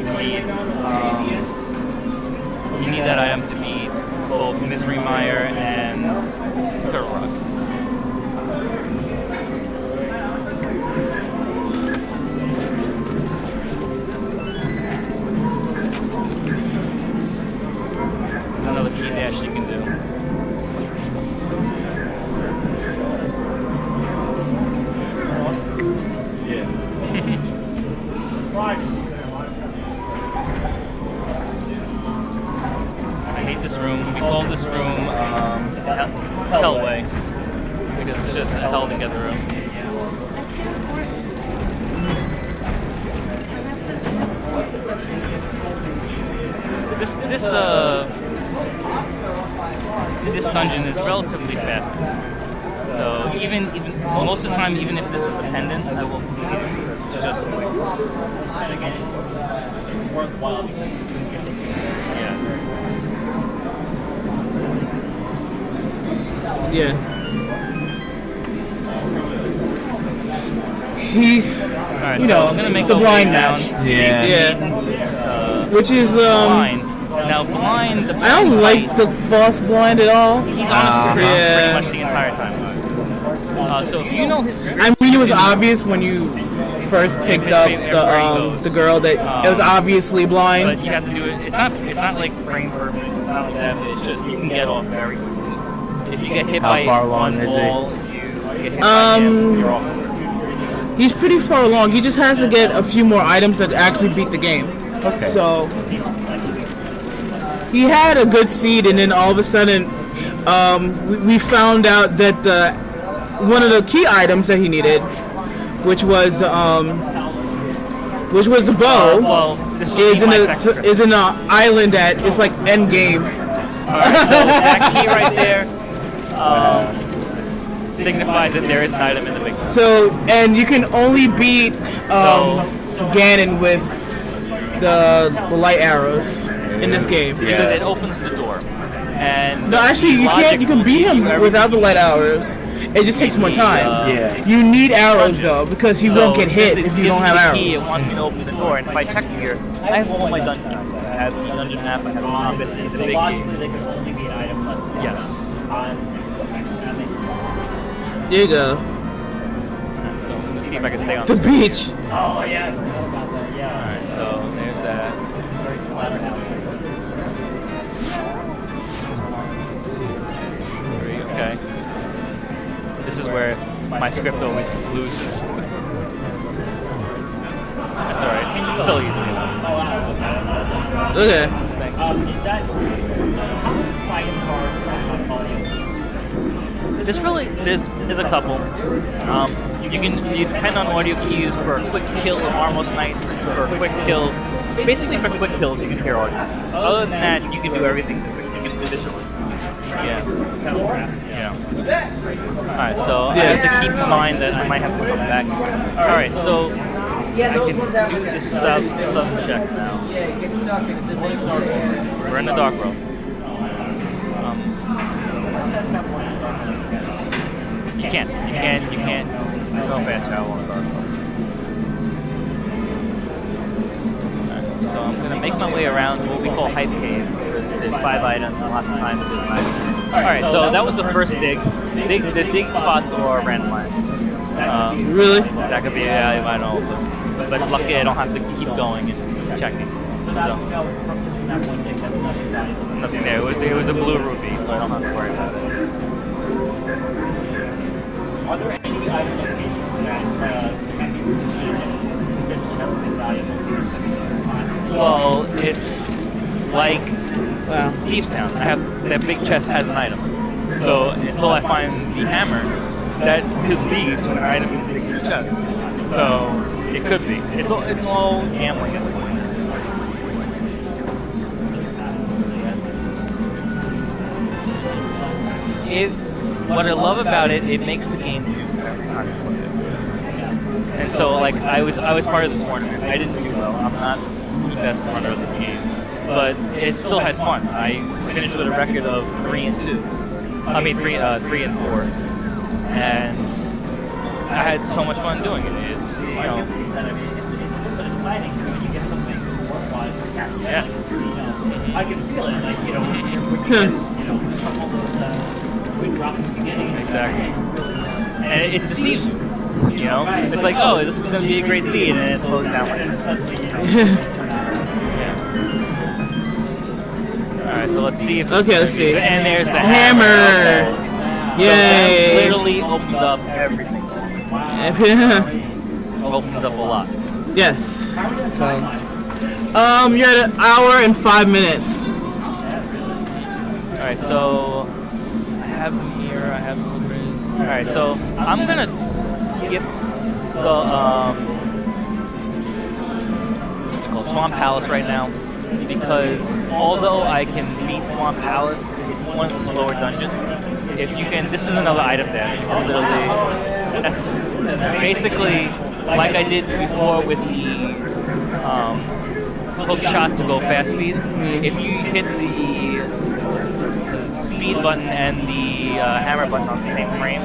to beat both Misery Mire and Turtle Rock. There's another key dash you can do. I hate this room. We call this room Hellway because it's just a held together room. This dungeon is relatively fast. So even most of the time, even if this is the pendant, I will complete it because it's just quick. And again, it's worthwhile because you can get it. Yeah. He's, Alright, you so know, I'm gonna make the a blind way down. match. Yeah. Yeah. Which is Blind. Now blind. The I don't blind like fight, the boss blind at all. He's on a screen Yeah. pretty much the entire time. So if you know his script, I mean, it was obvious when you first picked up the girl that it was obviously blind. but you have to do it. It's not like frame perfect. It's not like that. But it's just you can get off very quickly. If you get hit How by far one along is he? wall, you get hit by him, you're off the script. He's pretty far along. He just has to get a few more items that actually beat the game. Okay. So he had a good seed, and then all of a sudden, we found out that one of the key items that he needed, which was the bow, Well, this would is be in my a second script. is in an island that is like end game. Alright, so that key right there signifies that there is an item in the big one. So, and you can only beat Ganon with the light arrows in this game. Because it opens the door. And No, actually, you can't. You can beat him without the light arrows. It just takes more time. Yeah. You need arrows though, because he won't get hit if you don't have Key, it arrows. wants me to open the door, and if I check here, I have all my dungeon maps. I have the dungeon map, I have all this, it's a So big logically, key. they could only be an item left. Yes. That makes sense. There you go. So let's see if I can stay on The this. beach. Oh yeah, I forgot about that. Yeah. Alright, so there's that. is where my script always loses. That's alright. Still easy enough. Oh, wow. Okay. Thanks. Is that how many fighting cards on audio? There's a couple. You depend on audio cues for a quick kill of Armos Knights, for a quick kill. Basically, for quick kills, you can hear audio cues. Other than that, you can do everything additionally. Yeah. Alright, so I have to keep in mind that I might have to come back. Alright, so I can do this sudden checks now. We're in the dark room. You can't go fast travel on the dark room. So I'm gonna make my way around to what we call Hype Cave. There's 5 items, and lots of times there's an item. Alright, so that was the first dig. The dig spots are randomized. Really? That could be a item also. But luckily I don't have to keep going and checking. So that from just from that one thing, that's nothing valuable. Nothing there. It was a blue ruby, so I don't have to worry about it. Are there any item locations that can be repeated and potentially have something valuable for a second time? Well, it's like Wow. Thieves Town. That big chest has an item. So until I find the hammer, that could lead to an item in the big chest. So it could be. It's all gambling at the point. What I love about it, it makes the game new every time you play it. And so, like, I was part of the tournament. I didn't do well. I'm not the best runner of this game, but it still had fun. I finished with a record of 3 and 2. I mean 3 and 4, and I had so much fun doing it. It's I can see that. I mean, it's a little bit exciting when you get something reward-wise. Yes. I can feel it. Like, when you get, a couple of those good drops at the beginning. Exactly. And it deceives you. It's like, oh, this is going to be a great seed, and it slows down like this. Alright, so let's see if. Okay, let's see. And there's the hammer. So Yay! that literally opened up everything. Opens up a lot. Yes. So, you're at 1 hour and 5 minutes. Alright, so I have them here. I have Clippers. Alright, so I'm gonna skip the what's it called, Swamp Palace right now, because although I can beat Swamp Palace, it's one of the slower dungeons. If you can, this is another item there. You can literally, that's basically like I did before with the hook shot to go fast speed. If you hit the speed button and the hammer button on the same frame,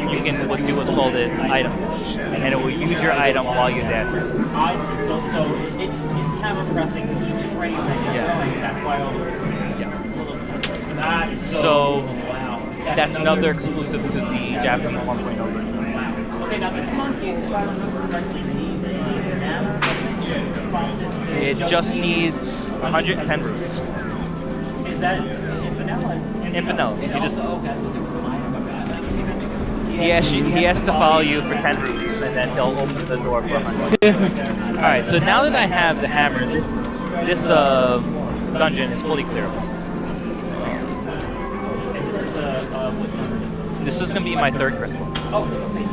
you can do what's called an item push, and it will use your item while you're dancing. I see. So it's hammer pressing each frame that you're going. That's why all the that is So wow. that's another exclusive to the Japanese 1.0 version. Okay, now this monkey, if I remember correctly, needs a banana or something. It just needs 110 roots. Is that in vanilla? In vanilla. You just Okay, I thought there was some item about that. he has to follow you for 10 rupees, and then he'll open the door for 100. Alright, so now that I have the hammer, this dungeon is fully clearable. And this is what number? This is going to be my 3rd crystal. Oh, okay.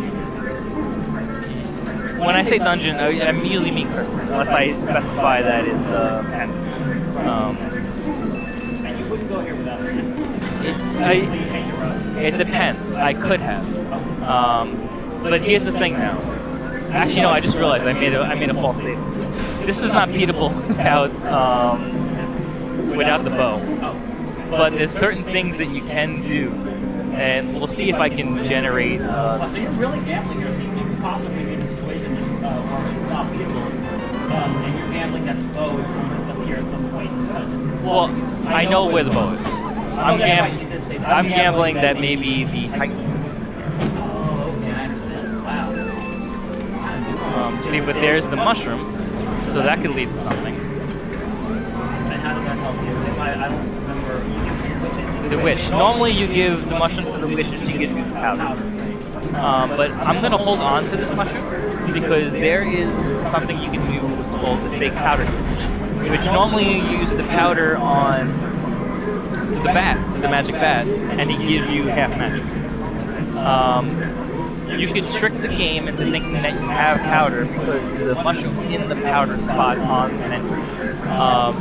When I say dungeon, I usually mean crystal, unless I specify that it's 10. And you wouldn't go here without it. It depends. I could have. But here's the thing now. Actually, no. I just realized I made a false statement. This is not beatable without the bow. But there's certain things that you can do, and we'll see if I can generate. So you're really gambling here. So you could possibly be in a situation where it's not beatable, and you're gambling that the bow is going to appear at some point in the dungeon. Well, I know where the bow is. I'm gambling that maybe the Titan is in there. Oh, okay, I understand. Wow. See, but there's the mushroom, so that could lead to something. And how does that help you? I don't remember. The wish. Normally you give the mushroom to the wish and she gives you the powder. But I'm gonna hold on to this mushroom because there is something you can do called the fake powder glitch, which normally you use the powder on the bat, the magic bat, and it gives you half magic. You can trick the game into thinking that you have powder because the mushroom's in the powder spot on an entry.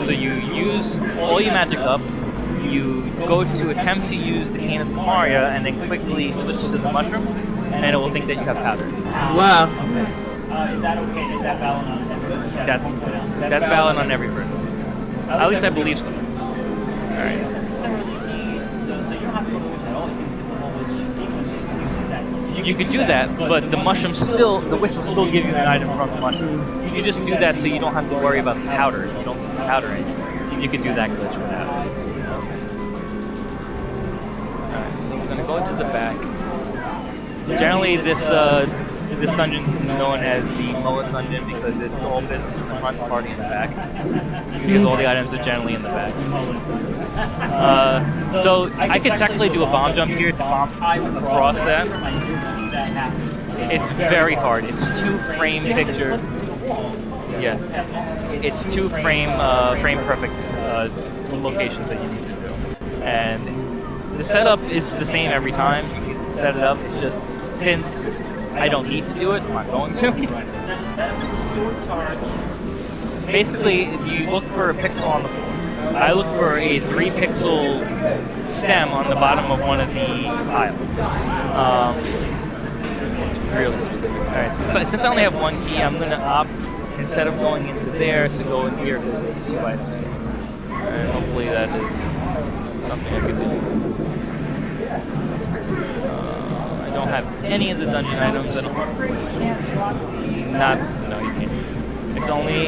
So you use all your magic up, you go to attempt to use the cane of Samaria, and then quickly switch to the mushroom, and it will think that you have powder. Wow. Is that okay? Is that valid on every version? That's valid on every version. At least I believe so. Alright. So you don't have to go to the witch at all. You can skip the whole witch sequence and do that. You could do that, but the mushroom still, the witch will still give you an item from the mushroom. You can just do that so you don't have to worry about the powder. You don't need powder anymore. You could do that glitch without. Alright, so we're gonna go to the back. Generally, this dungeon is known as the mullet dungeon because it's all business in the front, party in the back. Because all the items are generally in the back. So I could technically do a bomb jump here to bomb across that. It's very hard. It's 2-frame picture. Yeah, it's 2-frame frame perfect locations that you need to do, and the setup is the same every time. You can set it up. It's just since I don't need to do it, I'm not going to. Basically, you look for a pixel on the floor. I look for a 3-pixel stem on the bottom of one of the tiles. It's really specific. Alright, since I only have one key, I'm going to opt, instead of going into there, to go in here because there's 2 items. And hopefully that is something I can do. I don't have any of the dungeon items at all. No, you can't. It's only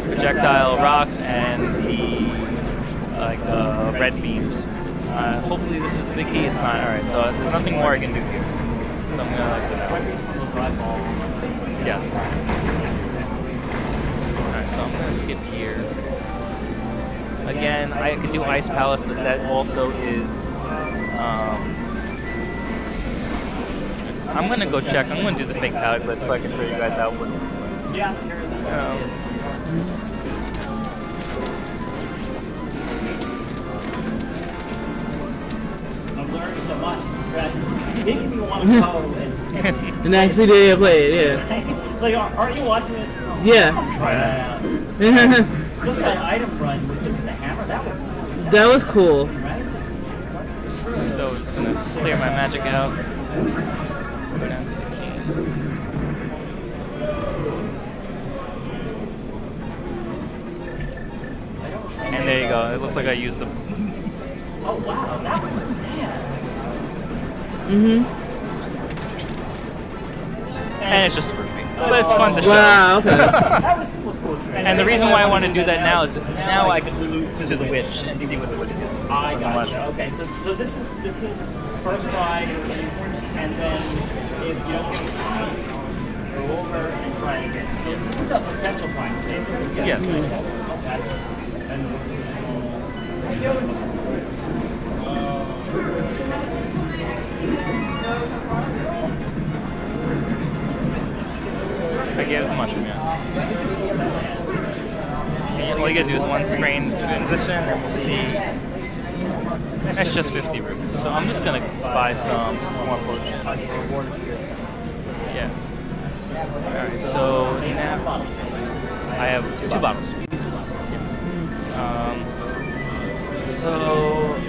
projectile rocks and the red beams. Hopefully this is the key. It's not. Alright, so there's nothing more I can do here. So I'm gonna like that. Yes. Alright, so I'm gonna skip here. Again, I could do Ice Palace, but that also is. I'm gonna go check. I'm gonna do the fake powder glitch so I can show you guys how it looks like. Yeah. I'm learning so much. It's making me want to go And actually did play it, yeah. like, aren't you watching this? Oh, Yeah. try that out. Just that item run with the hammer, that was cool. That was cool. Right? So I'm just gonna clear my magic out. Go down to the key. And there you go. It looks like I used the. Oh wow, that was fast. And it's just a rupee. But it's fun to show. Wow, okay. That was still a cool trick. And the reason why I want to do that now is because now I can loot to the witch and see what the witch is. I gotcha. Okay, so this is first try, and then if you don't get the time, go over and try again. So this is a potential time save. Yes. I gave it the mushroom, yeah. And all you gotta do is one screen transition, and we'll see. That's just 50 rupees. So I'm just gonna buy some more potions. Yes. Alright, so I have 2 bottles. Yes. So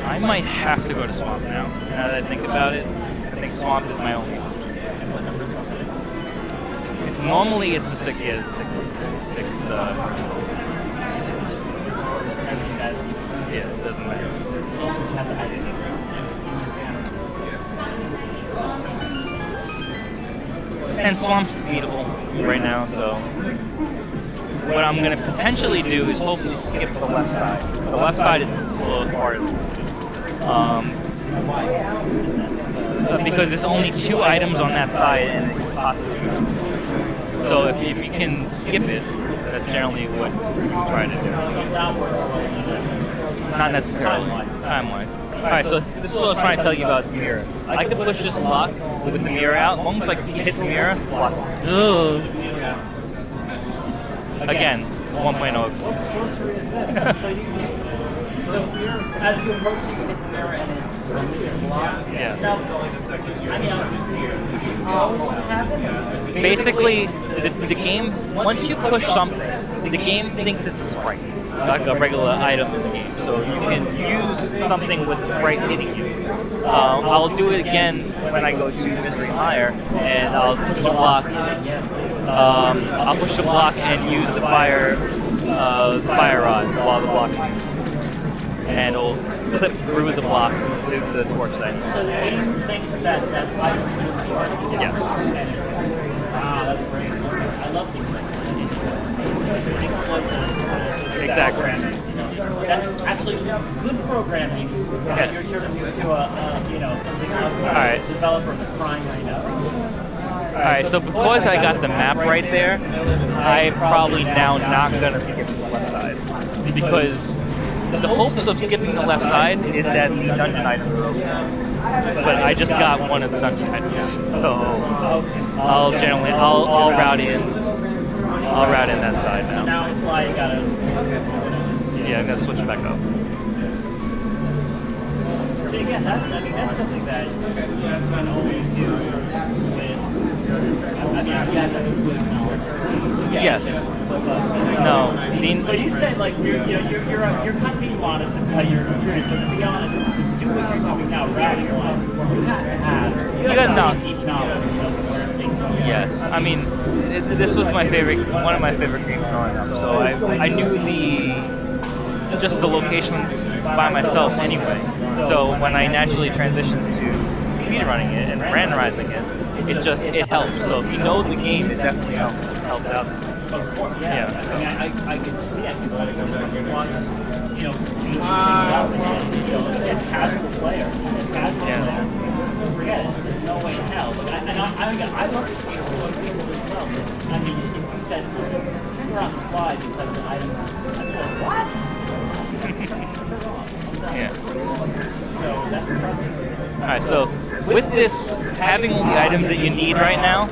I might have to go to Swamp now. Now that I think about it, I think Swamp is my only option. Normally it's a 6, yeah, it's 6, yeah, it doesn't matter. And Swamp's beatable right now, so what I'm going to potentially do is hopefully skip the left side. The left side is the slowest part of it. Because there's only 2 items on that side and it could possibly be. So if you can skip it, that's generally what we try to do. Not necessarily time-wise. Alright, so this is what I was trying to tell you about the mirror. I like to push this block with the mirror out. As long as I hit the mirror, the block is Ugh. again, 1.0. What sorcery is this? So as you approach, you hit the mirror and it block. Yes. Now, I mean, what happened? Basically, the game, once you push something, the game thinks it's a sprite, like a regular item in the game. So you can use something with the sprite hitting you. I'll do it again when I go to Misery Higher, and I'll push the block. I'll push the block and use the fire rod while the block's moving. And it'll clip through the block to the torch that I need. So the game thinks that that's why you're shooting. Yes. Wow, that's great. I love things like that. It's exploit Exactly. That's actually good programming. Yes. You're turning into a something Alright. developer crying right now. Alright, so because I got the map right there, I'm probably now not gonna skip the left side. Because the hopes of skipping the left side is that the dungeon items are open. But I just got one of the dungeon items. So I'll route in that side now. Now it's why you gotta. Yeah, I'm gonna switch it back up. So again, that's something that you can only do with. I mean, you have to do it. Yes. No. So you said like you're kind of being honest about your experience, but to be honest, to do what you're doing now, routing wise, you have to have deep knowledge of where things are. Yes, I mean, this was one of my favorite games growing up. So I knew just the locations by myself anyway. So when I naturally transitioned to speedrunning it and randomizing it, it helps. So if you know the game, it definitely helps. It helps out. Of course, yeah. Yeah, so. I mean, I could see it. Casual players. Forget it. There's no way in hell. I love to see it with people as well. I mean, if you said, listen, turn around the slide because the item, I'd be like, what? Yeah. So that's impressive. Alright, so with this, having all the items that you need right now,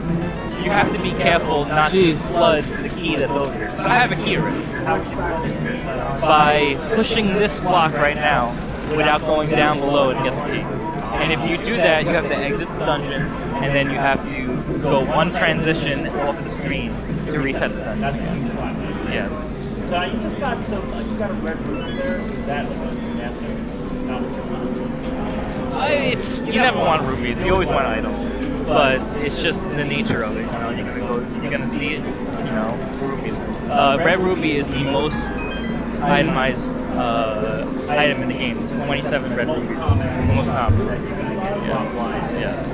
you have to be careful not to flood the key that's over here. So I have a key already. By pushing this block right now without going down below to get the key. And if you do that, you have to exit the dungeon, and then you have to go one transition off the screen to reset the dungeon. Yes. So you just got you got a red roof there. Is that like a disaster? Not what you want. You never want rubies. You always want items. But it's just the nature of it. You know, you're gonna see it. You know, rubies. Red ruby is the most itemized item in the game. It's 27 red rubies. The most common. Yes. Yes.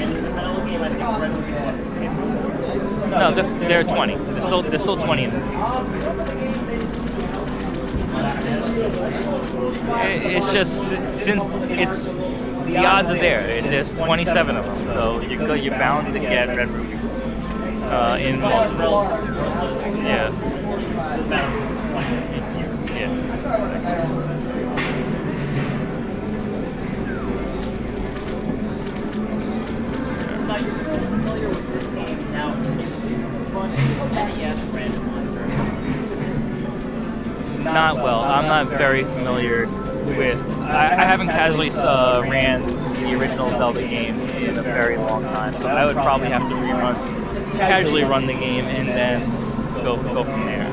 In the vanilla game, I think red ruby. No, there are 20. There's still 20 in this game. It's just since the odds are there. There's 27 of them, so you're bound to get red rubies in multiple. Yeah. So now you're really familiar with this game. Now, if you run NES randomizer. Not well. I'm not very familiar with. I haven't casually ran the original Zelda game in a very long time, so I would probably have to casually run the game and then go from there.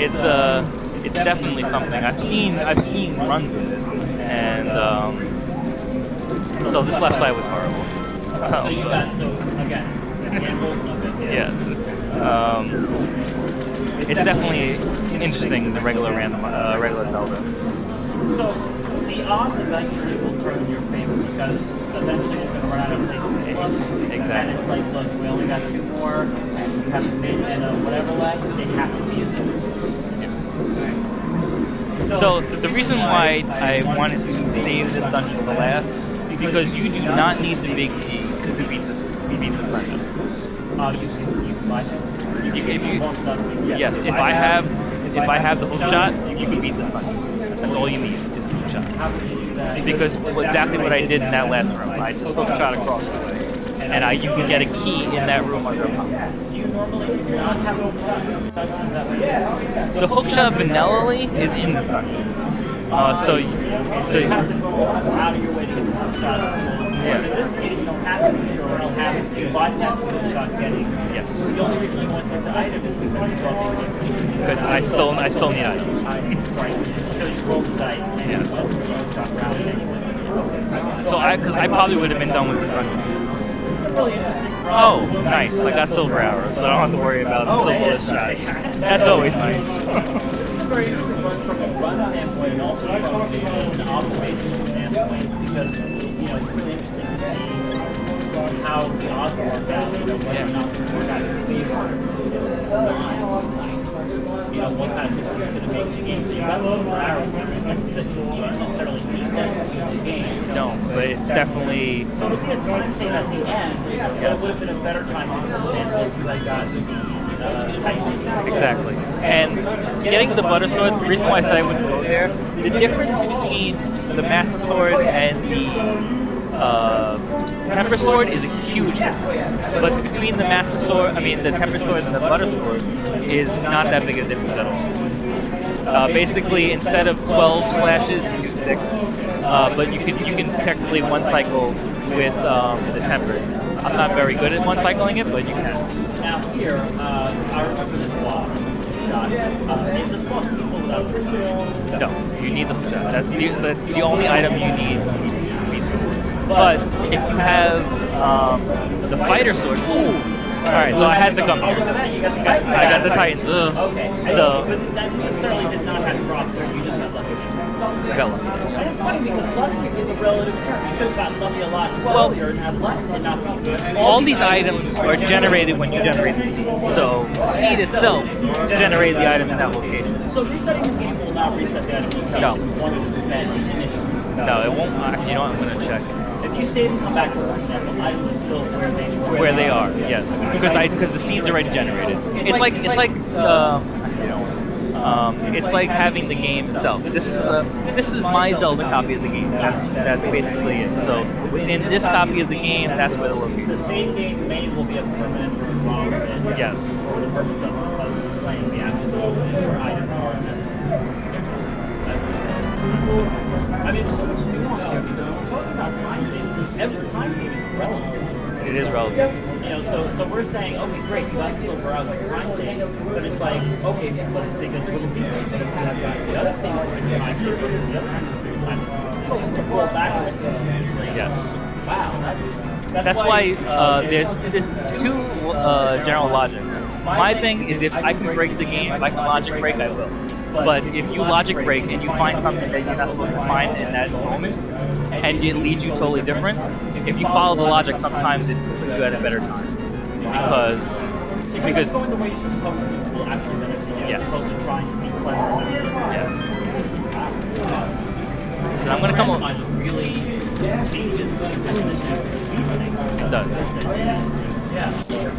It's definitely something I've seen runs with it, and so this left side was horrible. So you got again. Yes. It's definitely interesting, the regular Zelda. So the odds eventually will turn in your favor because eventually you're going to run out of places to plug. Exactly. And it's like, look, we only got 2 more, and you have a mid and whatever left, they have to be in those. Yes. So the reason why I wanted to save this dungeon for last, because you do not need the big key to beat this dungeon. You can buy that. Yes, if I have the hook shot, you can beat this dungeon. That's all you need. Just shot. How would you do that? Because exactly what I did in that last room. I just hook shot across the way. And you can get a key in that room under a pump. Do you normally not have a hook shot in this dungeon? Is that right? The hook shot vanillally is in this dungeon. So you have to go out of your way to get the hook shot. Yes. In this case, you don't have to. You don't have to. You bypass the hook shot getting. Yes. The only reason you want to get the item is because you're talking. Because I still need items. Right. So you roll the dice and you let the hook shot round anyway. So I probably would have been done with this dungeon. Really interesting. Oh, nice. I got silver arrows, so I don't have to worry about silverless shots. That's always nice. This is very interesting from a run standpoint and also from an observational standpoint because it's really interesting to see how the odds work out, whether or not they work out in favor. What kind of difference it's going to make in the game. So you got the silver arrow, you don't necessarily need that to win the game. No, but it's definitely. So was it a time save at the end? That would have been a better time save, for example, because I got the Titans. Exactly. And getting the butter sword, the reason why I said I wouldn't go there, the difference between the Master Sword and the Temper Sword is a huge difference. But between the Master Sword, the Temper Sword and the Butter Sword is not that big a difference at all. Basically, instead of 12 slashes, you do 6. But you can technically one cycle with the Temper. I'm not very good at one cycling it, but you can. Now here, I remember this boss shot. It's a supposed to be pulled out of the No, you need the hook shot. That's the only item you need to beat the board. But if you have the fighter sword, alright, so I had to come here. I got the Titans. Okay. So But that necessarily did not have drop there, you just got lucky. I got lucky. And it's funny because lucky is a relative term. You could have gotten lucky a lot earlier and had left and not be good. All these items are generated when you generate the seed. So seed itself generated the item in that location. So resetting the game will not reset the item location No. once it's set initially. No, it won't. Actually, you know what? I'm going to check. If you save and come back, for example, items are still where they were. Where they are, yes, because the seed's already generated. It's like it's like having the game itself. This is my Zelda copy of the game. That's basically it. So in this copy of the game, that's where the location The is. same game may as well be a permanent room while Yes. for the purpose of playing the actual where items are. It's so much nuance here. Talking about time saving, every time saving is relative. It is relative. So we're saying, okay, great, you got the silver out with time saving, but it's like, okay, let's take a little deeper. But if you have got the other things for your time saving, the other things for your time saving, so you can roll back with it. Yes. Wow, That's why there's two general logics. My thing is if I can break the game, if I can logic break, I will. But if you logic break and you find something that you're not supposed to find in that moment, and it leads you totally different, if you follow the logic, sometimes it puts you at a better time. Because going the way you're supposed to will actually benefit you. Yes. As opposed to trying to be clever. yes. So I'm gonna come over. Really changes the definition of speedrunning. It does. Yeah.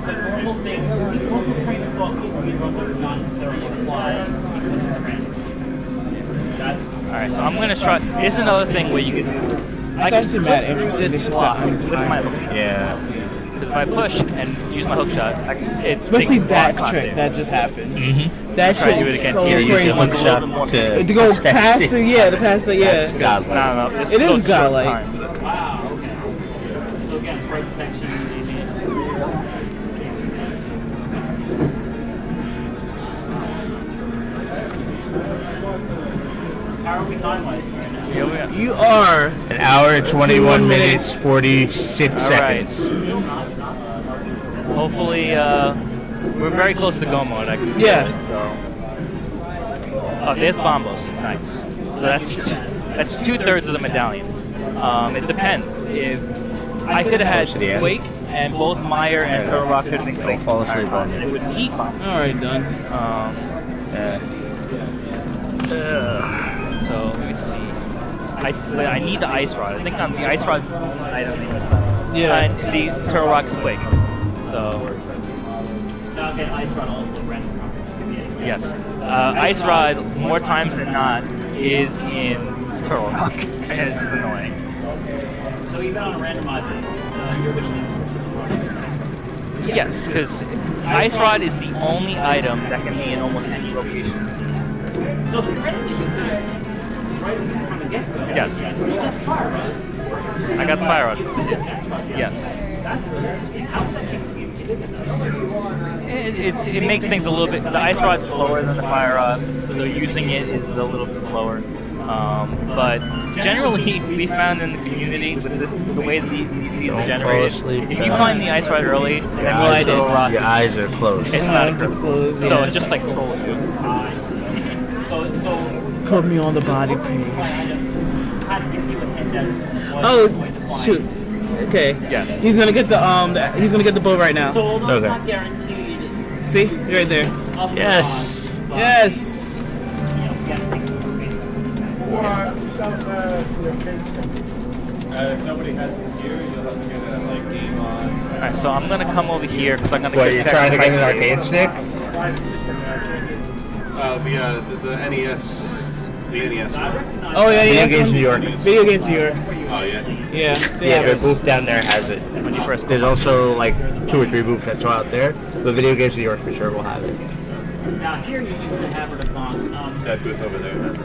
The normal things, the normal train of thought with speedrun does not necessarily apply because of transitions. That's Alright, so I'm gonna try. This is another thing where you can do this. It's actually mad interesting. It's just that I'm with my tired. hook shot. Yeah. Because if I push and use my hook shot, Especially takes a that lot of trick time. that just happened. Mm-hmm. That Try to shit do it is again. so Here, use crazy. the hook shot To go past the, yeah, to pass the, yeah. That's godlike. No, it's It so is short godlike. time. wow, okay. So again, spray protection. How are we time-wise right now? Here we are. You are An hour and 21 minutes, 46 All right. seconds. Hopefully, we're very close to go mode. I can feel Yeah. it, so. Oh, there's Bombos. Nice. So that's 2/3 of the medallions. It depends. If I could have Close to the had end. Quake and both Meyer and Turtle Rock could have been Quake. fall asleep on and me. it would be Bombos. alright done. So let me see. But I need the ice rod. I think on the ice rod's I don't know. Yeah. And see, Turtle Rock's Quake. So Now again, Ice Run also random. yes, ice rod more times than not is in Turtle Rock, and it's just annoying. So even on a randomizer, you're going to lean towards the Yes, because Ice Rod is the only item that can be in almost any location. So theoretically, you could, right from the get-go, Yes. you got fire rod. I got the Fire Rod. Yes. That's really interesting. How would that take the game? It makes things a little bit. The Ice Rod's slower than the Fire Rod, so using it is a little bit slower. But generally, we found in the community with this, the way these seeds are generated, if you find the Ice Rod early, then well, I did. Your eyes are closed. It's not a Eyes are crystal, closed, so yeah. it just like trolls you. So Put me on the body page. how to give you a hint as to what Oh, is going to fly. shoot. Okay. Yes. He's gonna get the he's gonna get the bow right now. So although it's Okay. not guaranteed, See? You're right there. of the Yes. odds, but, Yes. you know, guessing. If nobody has it here, you'll have to get it like game on. Alright, so I'm gonna come over here because I'm gonna What, go you're check trying to if I get an can- arcade stick? The NES. The NES. Oh yeah, Video yeah. Games New York. Video Games New York. Oh yeah. Yeah. They Yeah, have their it. booth down there has it. when you first There's also like 2 or 3 booths that's out there. The Video Games New York for sure will have it. Now here you use the Havard of Bond. That booth over there. That's it.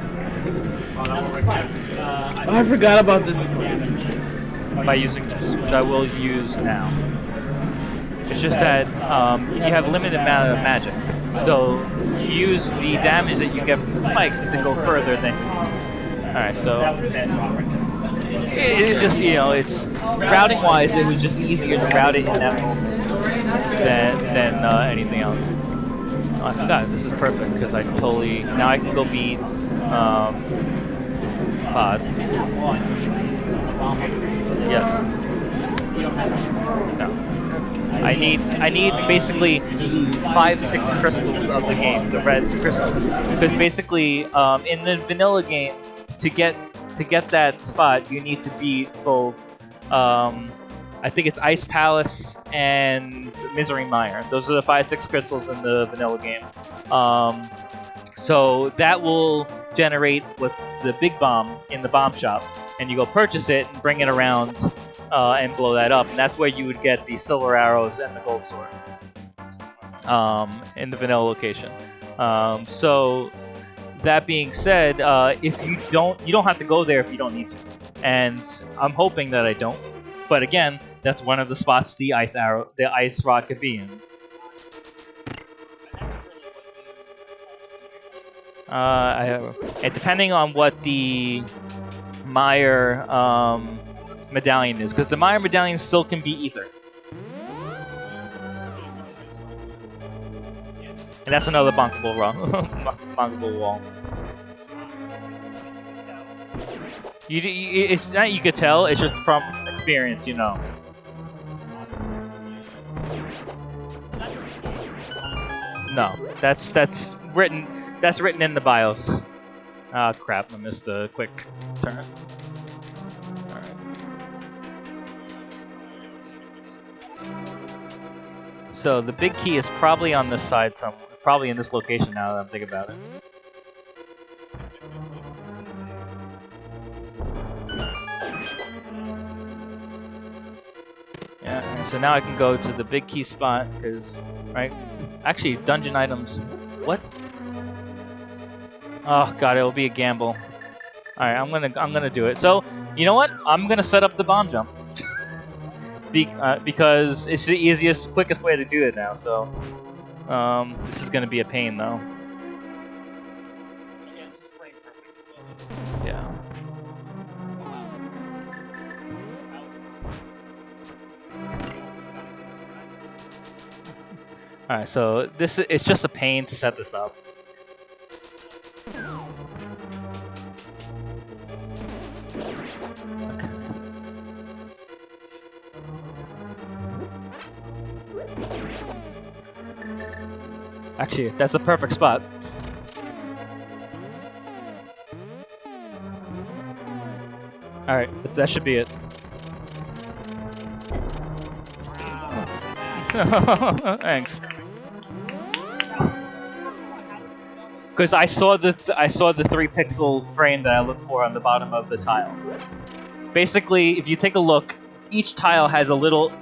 On the spike, Oh, I forgot about this. by using this, which I will use now. It's just that you have a limited amount of magic, so you use the damage that you get from the spikes to go further than. All right, so that was bad rock right there. it just it's routing wise, it was just easier to route it in that moment than anything else. Oh, I forgot. This is perfect because I totally now I can go beat Pod. Yes. No. I need basically 5-6 crystals of the game, the red crystals, because basically in the vanilla game to get that spot you need to beat both I think it's Ice Palace and Misery Mire. Those are the 5-6 crystals in the vanilla game. So that will generate with the big bomb in the bomb shop, and you go purchase it and bring it around and blow that up, and that's where you would get the silver arrows and the gold sword in the vanilla location. So that being said, if you don't have to go there if you don't need to, and I'm hoping that I don't. But again, that's one of the spots the ice rod could be in. Depending on what the Mire medallion is, because the Mire medallion still can be ether. And that's another bonkable bonkable wall. It's not you could tell, it's just from experience, you know. No, that's written in the BIOS. Ah, crap, I missed the quick turn. Alright. So the big key is probably on this side somewhere. Probably in this location now that I'm thinking about it. Yeah, and so now I can go to the big key spot, because, right? Actually, dungeon items. What? Oh god, it'll be a gamble. Alright, I'm gonna do it. So, you know what? I'm gonna set up the bomb jump. Because it's the easiest, quickest way to do it now, so this is gonna be a pain though. Yeah. Alright, so it's just a pain to set this up. Okay. Actually, that's the perfect spot. Alright, that should be it. Thanks. Because I saw the 3-pixel frame that I looked for on the bottom of the tile. Basically, if you take a look, each tile has a little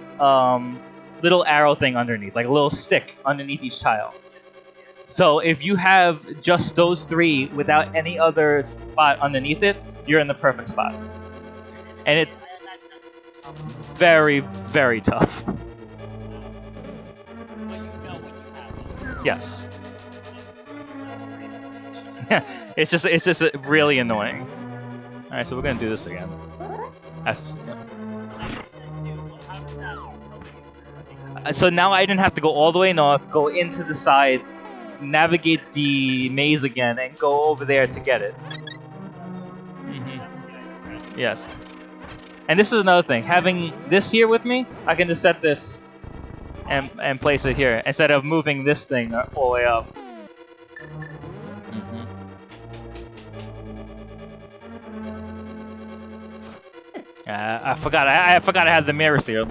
little arrow thing underneath, like a little stick underneath each tile. So if you have just those 3 without any other spot underneath it, you're in the perfect spot. And it's very, very tough. But you know when you have it. Yes. it's just really annoying. All right, so we're gonna do this again. That's. Yeah. So now I didn't have to go all the way north, go into the side, navigate the maze again, and go over there to get it. Yes. And this is another thing. Having this here with me, I can just set this and place it here instead of moving this thing all the way up. I forgot. I forgot I had the mirrors here.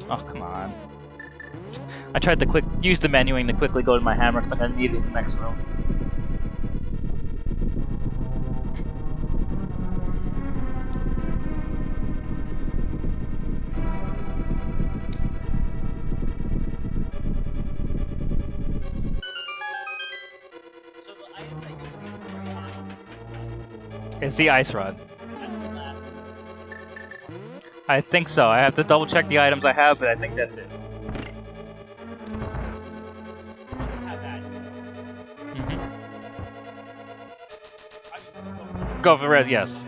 Oh, come on. I tried to use the menuing to quickly go to my hammer because I'm going to need it in the next room. So the item that you're looking for now It's the ice rod. that's the last one. I think so. I have to double check the items I have, but I think that's it. Once you have that, Go for the res, yes.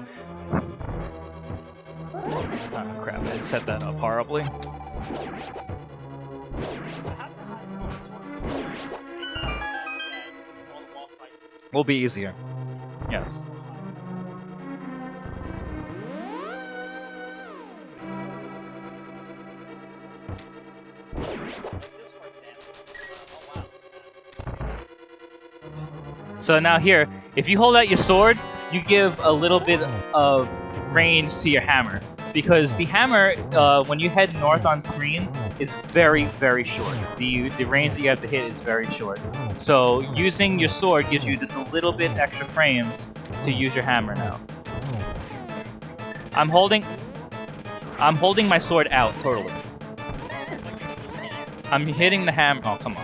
Oh crap, I set that up horribly. have the highest lowest one. All the boss fights. Will be easier. Yes. This, for example. Oh wow. So now here, if you hold out your sword, you give a little bit of range to your hammer. Because the hammer, when you head north on screen, is very, very short. The range that you have to hit is very short. So using your sword gives you just a little bit extra frames to use your hammer now. I'm holding my sword out totally. I'm hitting the hammer. Oh, come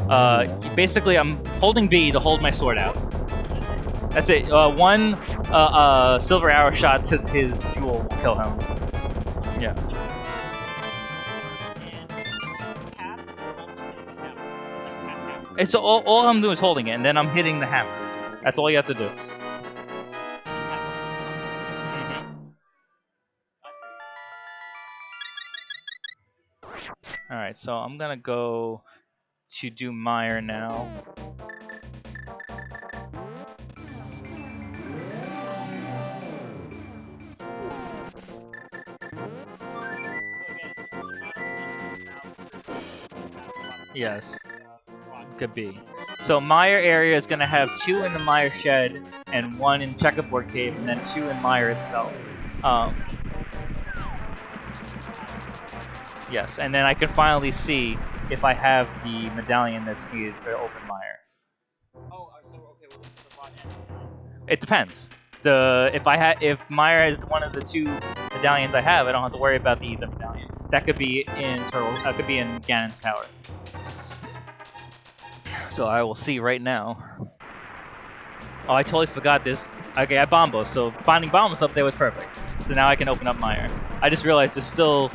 on. Basically, I'm holding B to hold my sword out. That's it. One silver arrow shot to his jewel will kill him. Yeah. It's all I'm doing is holding it, and then I'm hitting the hammer. That's all you have to do. Alright, so I'm gonna go to do Mire now. Yes, could be. So Mire area is gonna have 2 in the Mire shed and 1 in Checkerboard Cave, and then 2 in Mire itself. Yes, and then I can finally see if I have the medallion that's needed for open Mire. Oh, so okay, well, this is the front end. It depends. If Mire is one of the 2 medallions I have, I don't have to worry about the ether medallion. That could be in That could be in Ganon's tower. So I will see right now. Oh, I totally forgot this. Okay, I bombos, so finding bombos up there was perfect. So now I can open up Mire. I just realized there's still,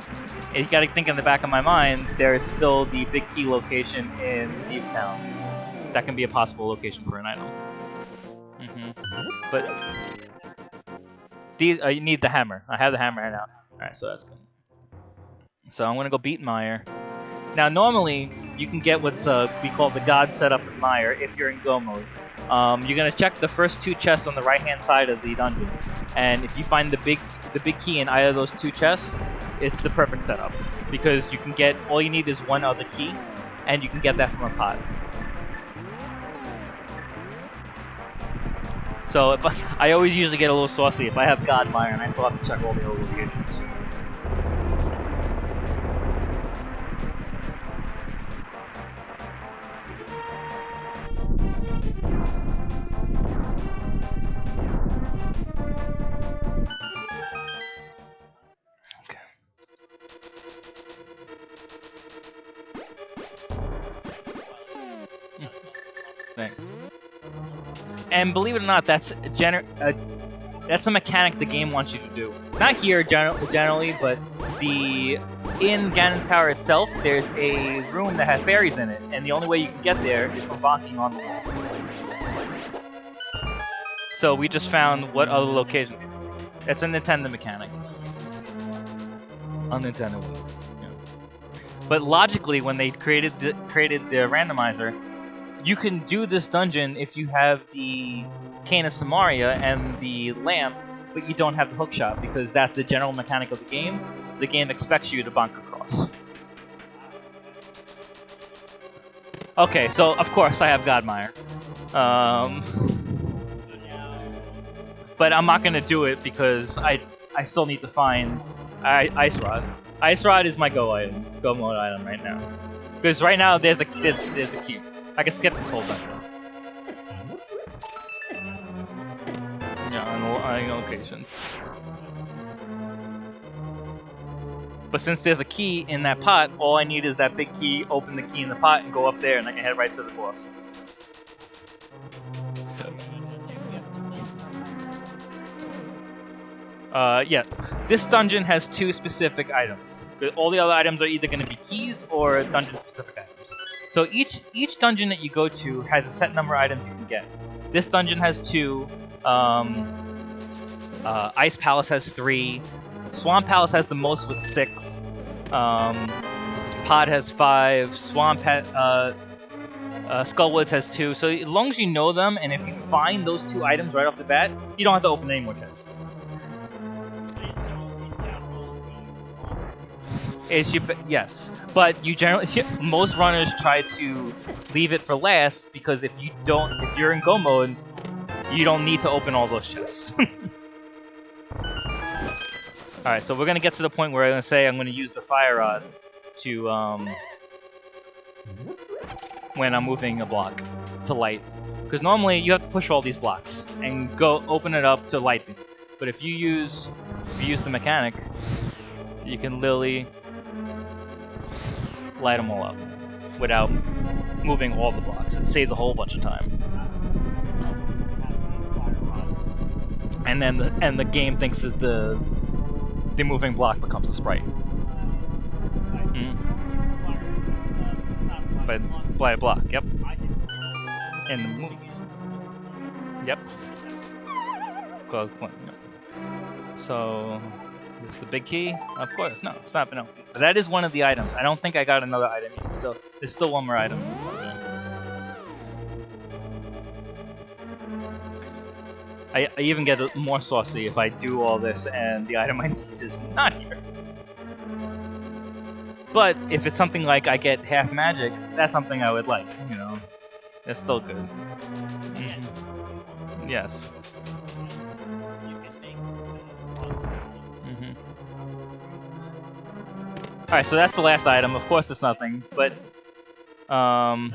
you gotta think in the back of my mind, there's still the big key location in Thieves Town. That can be a possible location for an item. But these, you need the hammer. I have the hammer right now. Alright, so that's good. So I'm gonna go beat Mire. Now normally, you can get what's we call the God setup in Mire if you're in Go mode. You're gonna check the first 2 chests on the right-hand side of the dungeon, and if you find the big key in either of those 2 chests, it's the perfect setup because you can get all you need is 1 other key, and you can get that from a pot. So if I always usually get a little saucy if I have Godmire and I still have to check all the other locations. Thanks. And believe it or not, that's a mechanic the game wants you to do. Not here generally, but in Ganon's Tower itself, there's a room that has fairies in it, and the only way you can get there is from bonking on the wall. So we just found what other location. That's a Nintendo mechanic. On Nintendo Wii. Yeah. But logically, when they created the randomizer, you can do this dungeon if you have the Cane of Samaria and the lamp, but you don't have the hookshot because that's the general mechanic of the game. So the game expects you to bonk across. Okay, so of course I have Godmire. But I'm not gonna do it because I still need to find Ice Rod. Ice Rod is my go mode item right now. Because right now there's a key. I can skip this whole dungeon. Yeah, on location. But since there's a key in that pot, all I need is that big key, open the key in the pot, and go up there, and I can head right to the boss. Yeah. This dungeon has 2 specific items. All the other items are either going to be keys or dungeon-specific items. So each dungeon that you go to has a set number of items you can get. This dungeon has 2. Ice Palace has 3. Swamp Palace has the most with 6. Pod has 5. Skullwoods has 2. So as long as you know them, and if you find those 2 items right off the bat, you don't have to open any more chests. Yes, but you generally most runners try to leave it for last because if you're in go mode, you don't need to open all those chests. All right, so we're gonna get to the point where I'm gonna say I'm gonna use the fire rod to when I'm moving a block to light, because normally you have to push all these blocks and go open it up to light them. But if you use the mechanic, you can literally light them all up without moving all the blocks. It saves a whole bunch of time. And then the game thinks that the moving block becomes a sprite. By a block, yep. And the move. Yep. Close point. Yep. So this is the big key? Of course, no, it's not. No, but that is one of the items. I don't think I got another item yet, so there's still one more item. I even get more saucy if I do all this and the item I need is not here. But if it's something like I get half magic, that's something I would like. You know, it's still good. Yes. Alright, so that's the last item. Of course it's nothing, but oh,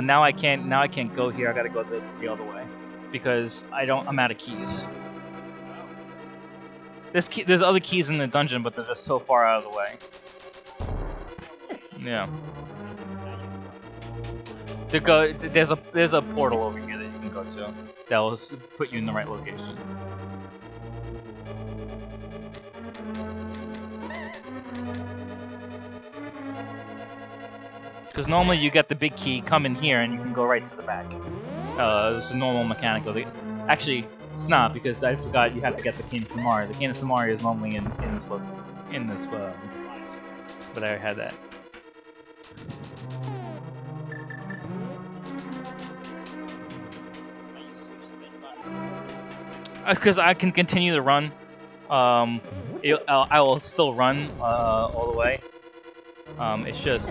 now I can't go here. I gotta go the other way because I'm out of keys. There's other keys in the dungeon, but they're just so far out of the way. Yeah. There's a portal over here that you can go to that will put you in the right location. Because normally you get the big key, come in here, and you can go right to the back. It's a normal mechanic of it. Actually, it's not, because I forgot you have to get the Cane of Samaria. The Cane of Samaria is normally in this but I already had that. Because I can continue to run. I will still run all the way. It's just,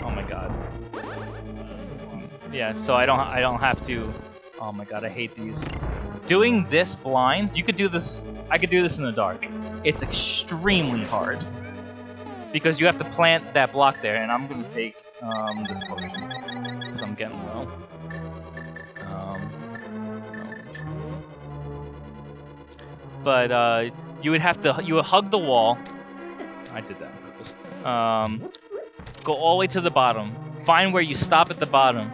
oh my god. Yeah, so I don't have to Oh my god, I hate these. Doing this blind, you could do this. I could do this in the dark. It's extremely hard because you have to plant that block there, and I'm gonna take this potion because I'm getting low. But you would hug the wall. I did that on purpose. Go all the way to the bottom. Find where you stop at the bottom.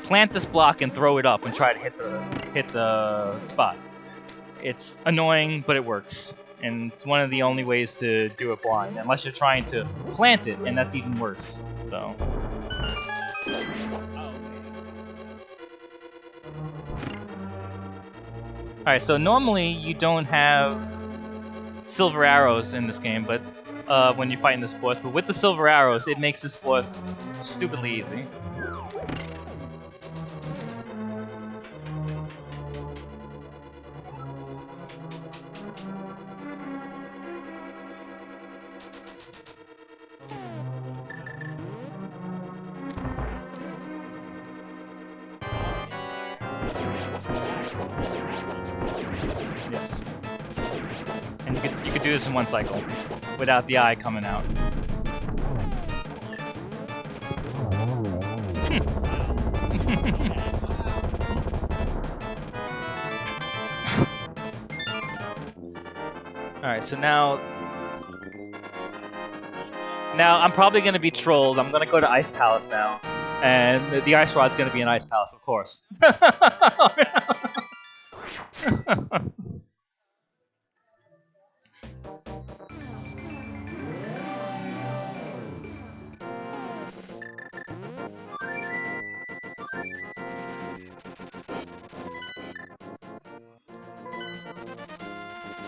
Plant this block and throw it up and try to hit the spot. It's annoying, but it works, and it's one of the only ways to do it blind, unless you're trying to plant it, and that's even worse. So. Alright, so normally you don't have silver arrows in this game, but when you're fighting this boss, but with the silver arrows, it makes this boss stupidly easy. Yes. And you could do this in one cycle without the eye coming out. Alright, so now I'm probably gonna be trolled. I'm gonna go to Ice Palace now. And the Ice Rod's gonna be an Ice Palace, of course.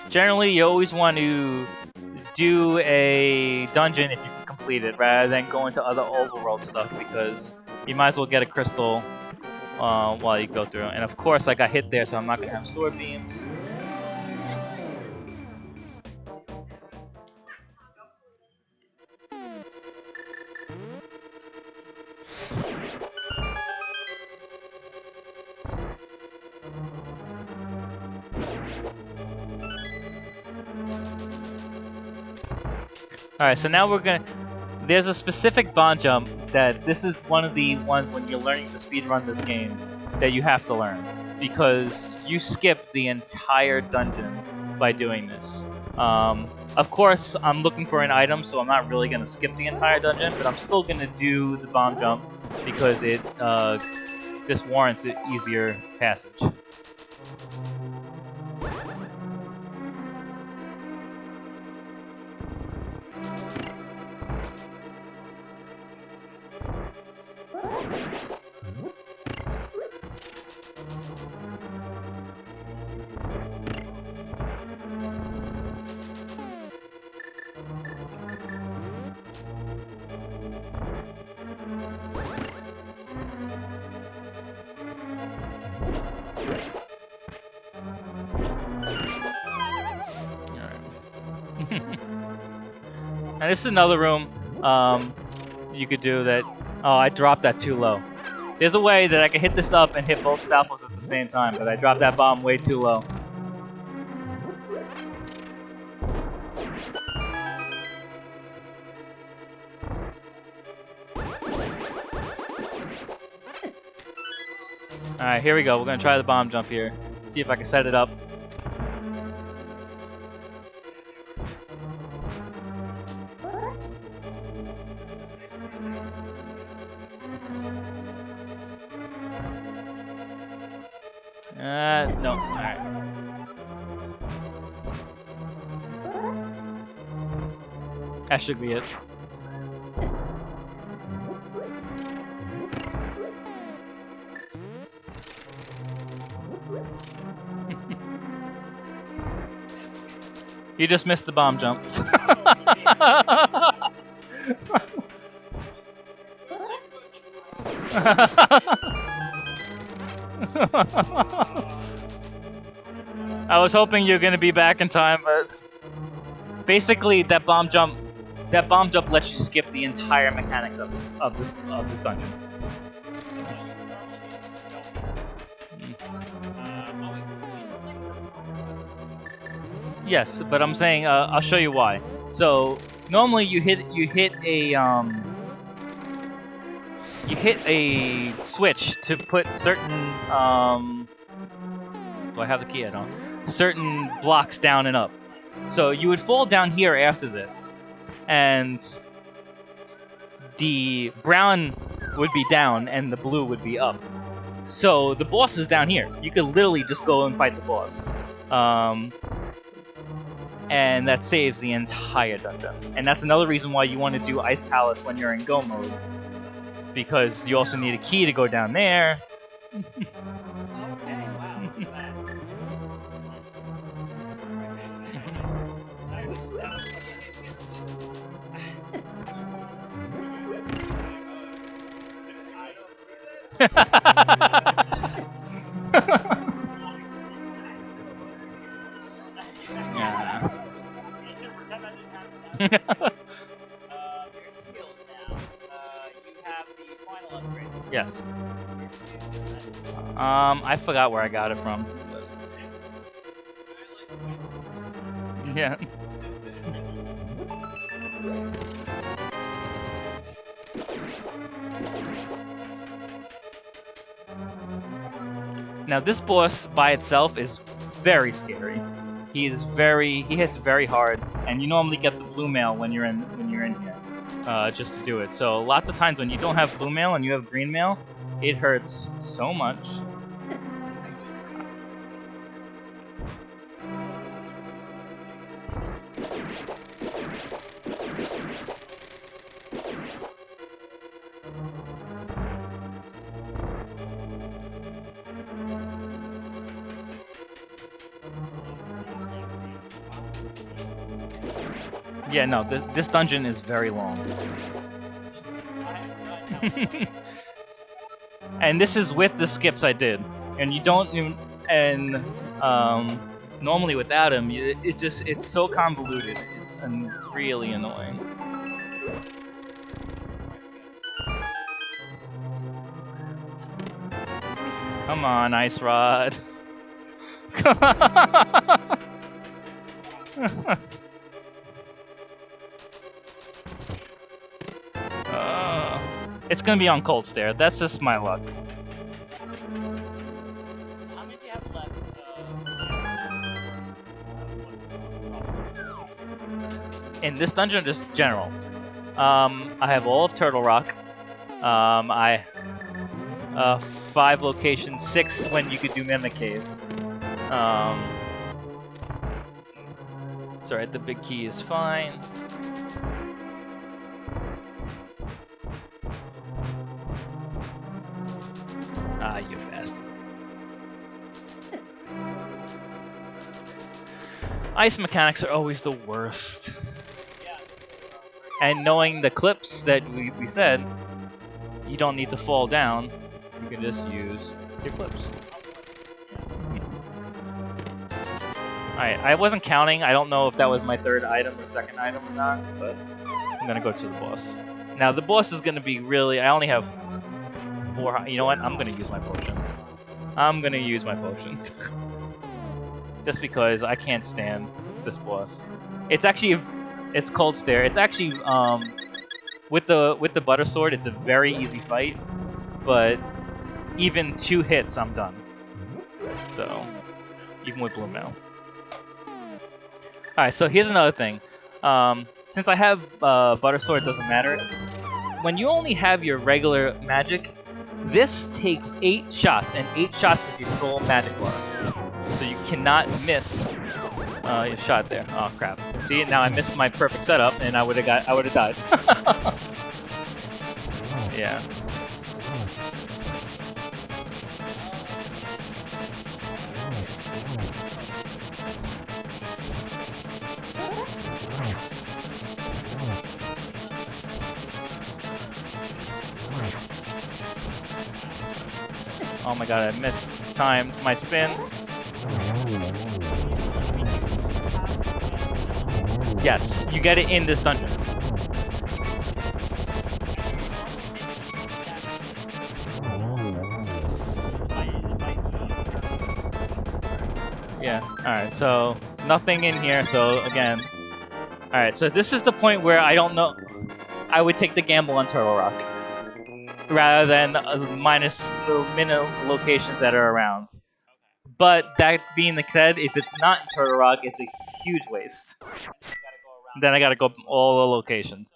Generally, you always want to do a dungeon if you can complete it, rather than go into other overworld stuff, because you might as well get a crystal while you go through. And of course, I got hit there, so I'm not going to have sword beams. Alright, so now we're gonna... There's a specific bond jump that this is one of the ones when you're learning to speedrun this game that you have to learn. Because you skip the entire dungeon by doing this. Of course, I'm looking for an item, so I'm not really gonna skip the entire dungeon, but I'm still gonna do the bomb jump because it just warrants an easier passage. And this is another room you could do that. Oh, I dropped that too low. There's a way that I can hit this up and hit both staples at the same time, but I dropped that bomb way too low. Alright, here we go. We're gonna try the bomb jump here. See if I can set it up. No. Alright. That should be it. You just missed the bomb jump. I was hoping you're gonna be back in time, but basically that bomb jump lets you skip the entire mechanics of this dungeon. Yes, but I'm saying I'll show you why. So normally you hit a switch to put certain do I have the key? I don't. Certain blocks down and up. So you would fall down here after this, and the brown would be down and the blue would be up. So the boss is down here. You could literally just go and fight the boss. And that saves the entire dungeon. And that's another reason why you want to do Ice Palace when you're in go mode. Because you also need a key to go down there. Okay, wow. Yeah. You should pretend that didn't happen. Your skills now. You have the final upgrade. Yes. I forgot where I got it from. Yeah. Now this boss by itself is very scary. He hits very hard, and you normally get the blue mail when you're in here, just to do it. So lots of times when you don't have blue mail and you have green mail, it hurts so much. Yeah, no, this dungeon is very long. And this is with the skips I did. And you don't even, and normally without him, it's so convoluted. It's really annoying. Come on, Ice Rod. It's gonna be on Cold Stare. That's just my luck. How many do you have left? In this dungeon, just general. I have all of Turtle Rock. 5 locations, 6 when you could do Mimic Cave. Sorry, the big key is fine. Ah, you bastard. Ice mechanics are always the worst. And knowing the clips that we said, you don't need to fall down. You can just use your clips. Alright, I wasn't counting. I don't know if that was my 3rd item or 2nd item or not, but I'm gonna go to the boss. Now, the boss is gonna be really... I only have 4... You know what? I'm gonna use my potion. I'm gonna use my potion. Just because I can't stand this boss. It's actually... It's Cold Stare. It's actually... with the Butter Sword, it's a very easy fight. But even 2 hits, I'm done. So... Even with Blue Mail. Alright, so here's another thing. Since I have Butter Sword, it doesn't matter. When you only have your regular magic, this takes 8 shots, and 8 shots is your full magic bar. So you cannot miss your shot there. Oh crap! See, now I missed my perfect setup, and I would have died. Yeah. Oh my god, I missed time my spin. Yes, you get it in this dungeon. Yeah, alright, so Nothing in here, so again. Alright, so this is the point where I don't know. I would take the gamble on Turtle Rock. Rather than minus the minute locations that are around. But that being said, if it's not in Turtle Rock, it's a huge waste. Then I gotta go all the locations.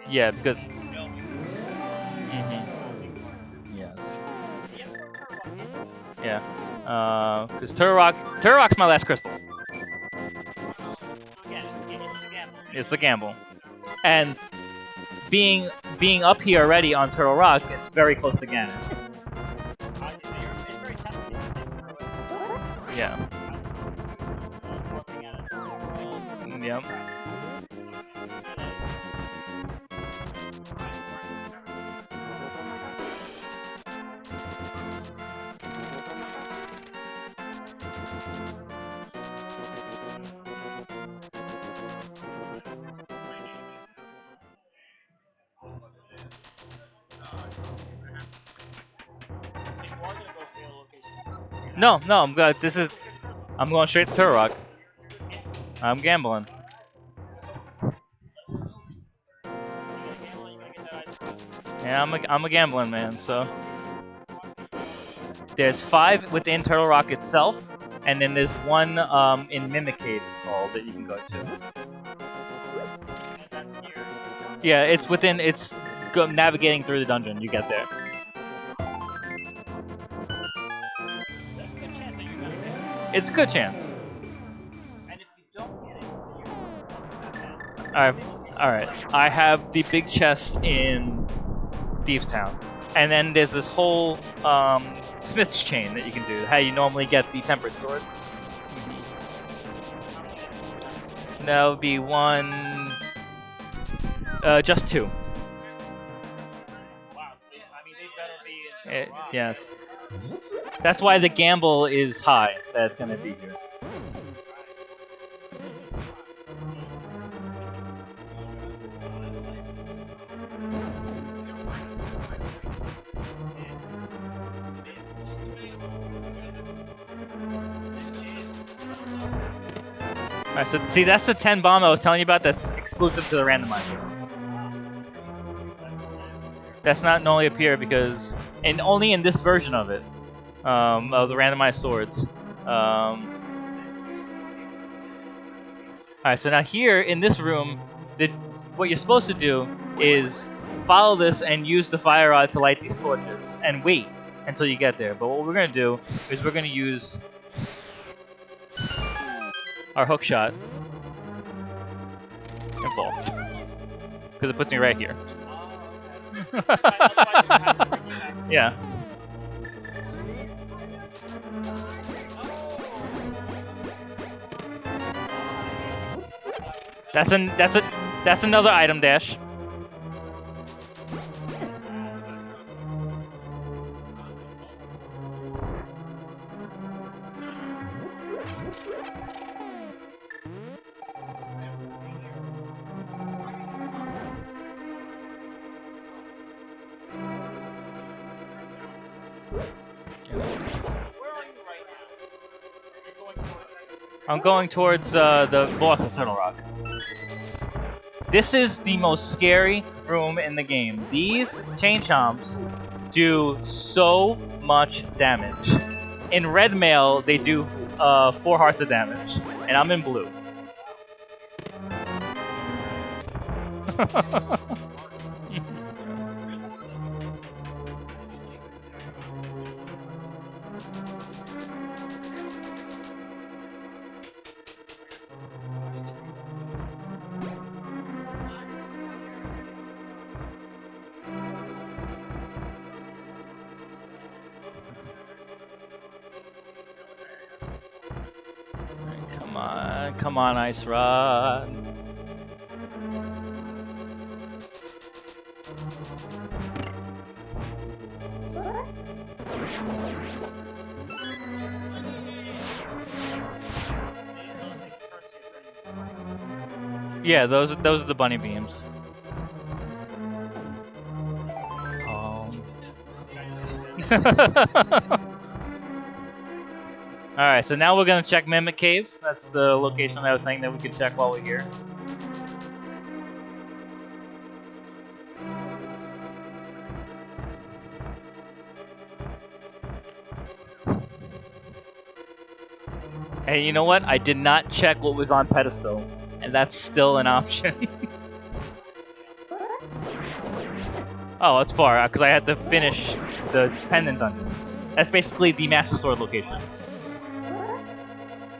Yeah, because... Yes. Yeah. Because Turtle Rock's my last crystal. It's a gamble. And being up here already on Turtle Rock, it's very close to Ganon. Yeah. Yep. No, I'm good. I'm going straight to Turtle Rock. I'm gambling. Yeah, I'm a gambling man. So there's 5 within Turtle Rock itself, and then there's one in Mimicade, it's called, that you can go to. Yeah, it's within. It's navigating through the dungeon. You get there. It's a good chance. And if you don't get it, so Alright. I have the big chest in Thieves Town. And then there's this whole Smith's chain that you can do. How you normally get the tempered sword. That would be 1... just 2. wow, so they better be in Turtle Rock. Yes. That's why the gamble is high that it's going to be here. Alright, so see, that's the 10 bomb I was telling you about that's exclusive to the randomizer. That's not normally up here because, and only in this version of it, of the randomized swords. Alright, so now here in this room, what you're supposed to do is follow this and use the fire rod to light these torches and wait until you get there. But what we're going to do is we're going to use our hook shot and fall. Because it puts me right here. Yeah. That's another item dash. I'm going towards the boss of Turtle Rock. This is the most scary room in the game. These chain chomps do so much damage. In red mail, they do 4 hearts of damage, and I'm in blue. Come on, Ice Rod. Yeah, those are the bunny beams. Alright, so now we're gonna check Mimic Cave. That's the location I was saying that we could check while we're here. Hey, you know what? I did not check what was on pedestal, and that's still an option. Oh, that's far, because I had to finish the pendant dungeons. That's basically the Master Sword location.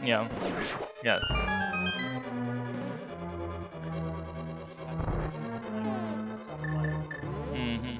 Yeah. Yes. Mm-hmm.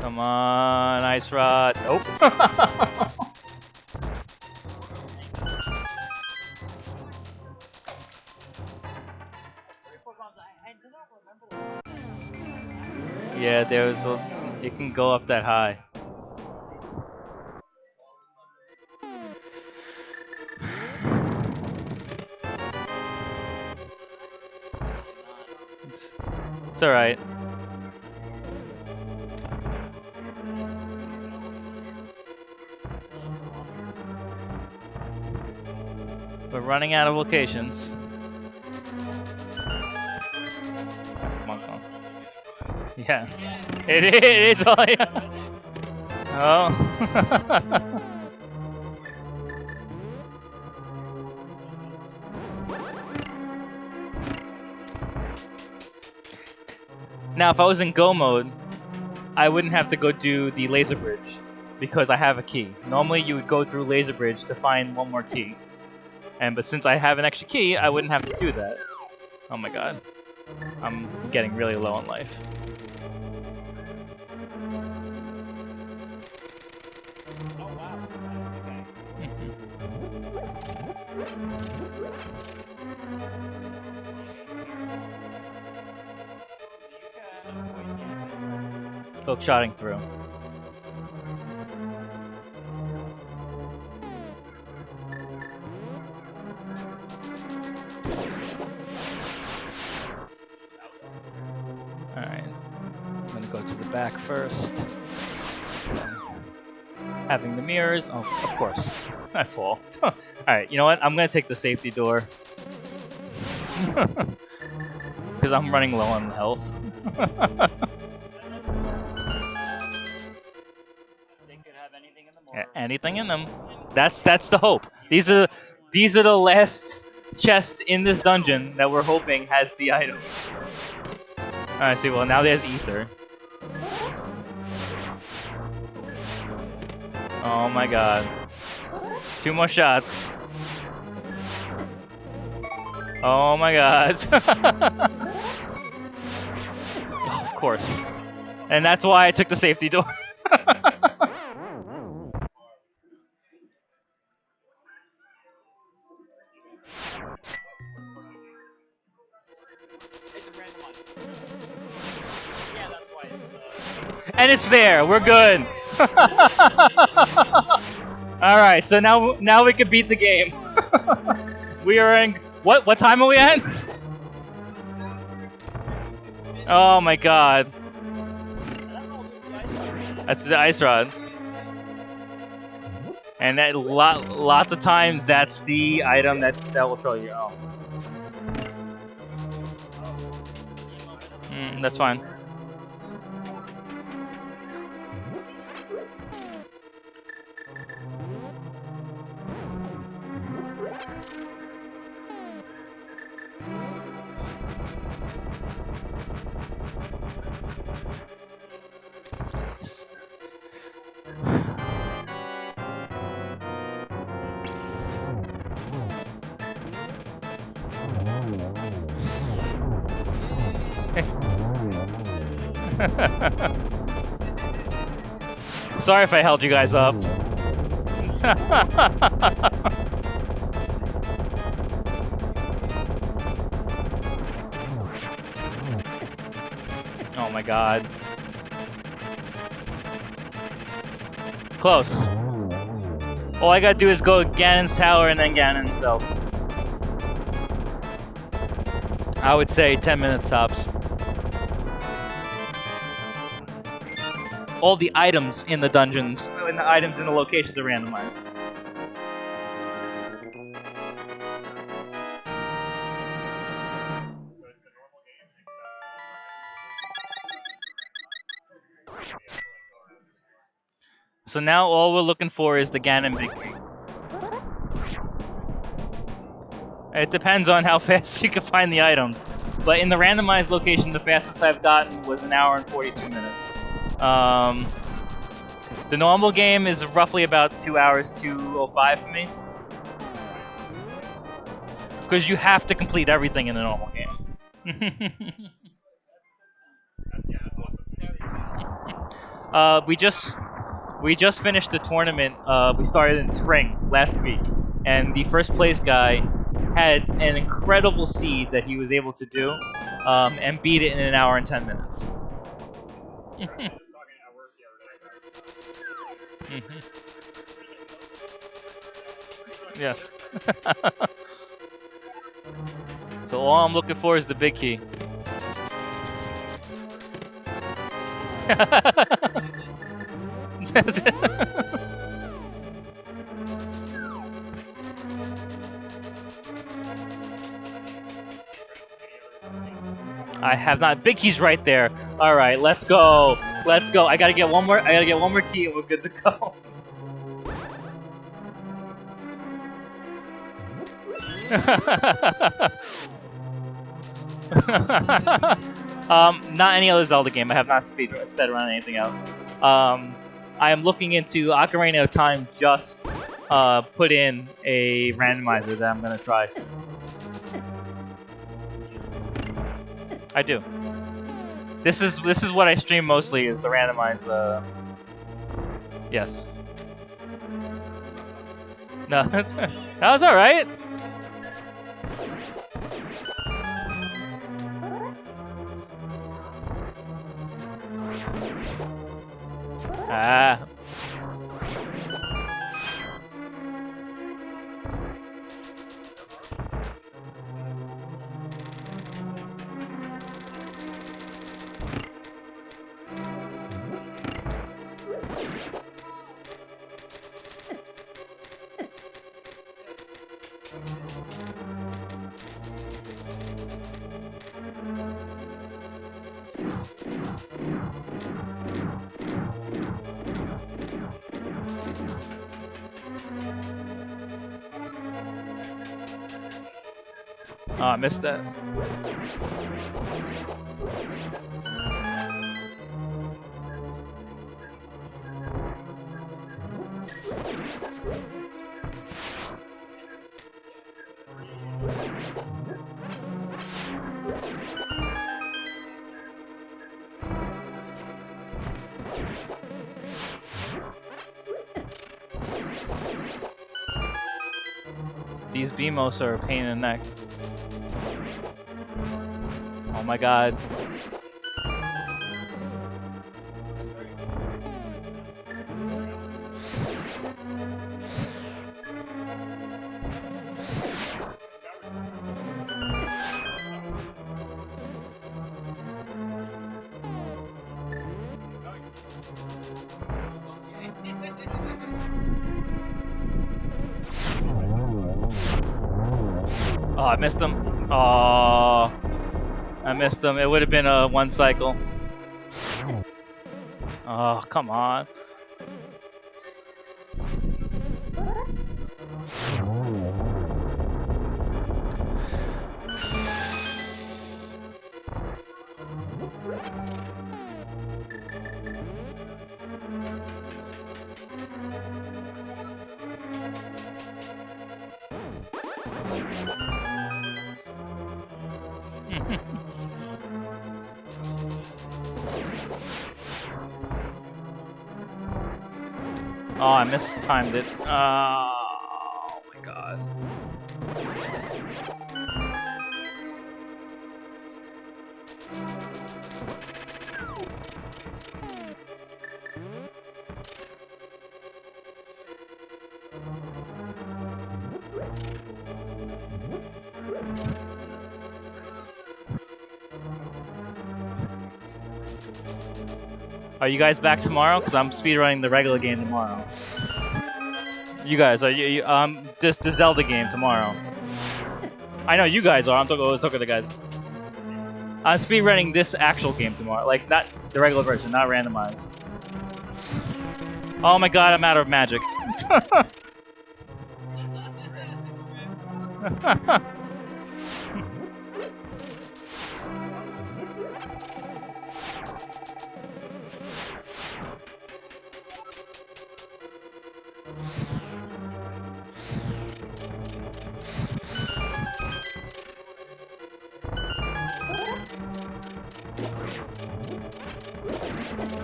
Come on, Ice Rod. Nope. Yeah, there's a. It can go up that high. It's alright. We're running out of locations. That's Monk. Yeah. It is all Oh. Now, if I was in Go mode, I wouldn't have to go do the laser bridge because I have a key. Normally, you would go through laser bridge to find one more key. But since I have an extra key, I wouldn't have to do that. Oh my god. I'm getting really low on life. Oh wow. Okay. Hook shotting through. Alright. I'm gonna go to the back first. Having the mirrors. Oh, of course. I fall. Alright, you know what? I'm gonna take the safety door. Because I'm running low on health. Anything in them. That's the hope. These are the last chests in this dungeon that we're hoping has the item. Alright, see, well now there's ether. Oh my god. 2 more shots. Oh my god. Oh, of course. And that's why I took the safety door. And it's there. We're good. All right. So now we can beat the game. We are in what time are we at? Oh my god. That's the ice rod. And that lots of times that's the item that will throw you. Oh. That's fine. sorry if I held you guys up. Oh my god. Close. All I gotta do is go to Ganon's tower and then Ganon himself. I would say 10 minutes tops. All the items in the dungeons, and the items in the locations are randomized. So now all we're looking for is the Ganon Big Key. It depends on how fast you can find the items. But in the randomized location, the fastest I've gotten was 1 hour and 42 minutes. The normal game is roughly about 2 hours 2:05 for me. Because you have to complete everything in the normal game. We just finished the tournament. We started in spring last week, and the first place guy had an incredible seed that he was able to do, and beat it in 1 hour and 10 minutes. Yes. So all I'm looking for is the big key. That's it. I have not. Big key's right there. All right, let's go. Let's go. I gotta get one more. I gotta get one more key, and we're good to go. Not any other Zelda game. I have not sped around anything else. I am looking into Ocarina of Time. Just put in a randomizer that I'm gonna try soon. I do. This is what I stream mostly, is the randomized. Yes. No, that was all right. Ah. Oh, I missed that. These BMOs are a pain in the neck. Oh my god. Oh, I missed him. Oh, I missed him. It would have been a one cycle. Oh, come on. Oh, I mistimed it. Oh my god. Are you guys back tomorrow? Because I'm speedrunning the regular game tomorrow. You guys, are you just the Zelda game tomorrow? I know you guys are. I was talking to the guys. I'm speedrunning this actual game tomorrow. Like, not the regular version, not randomized. Oh my god, I'm out of magic.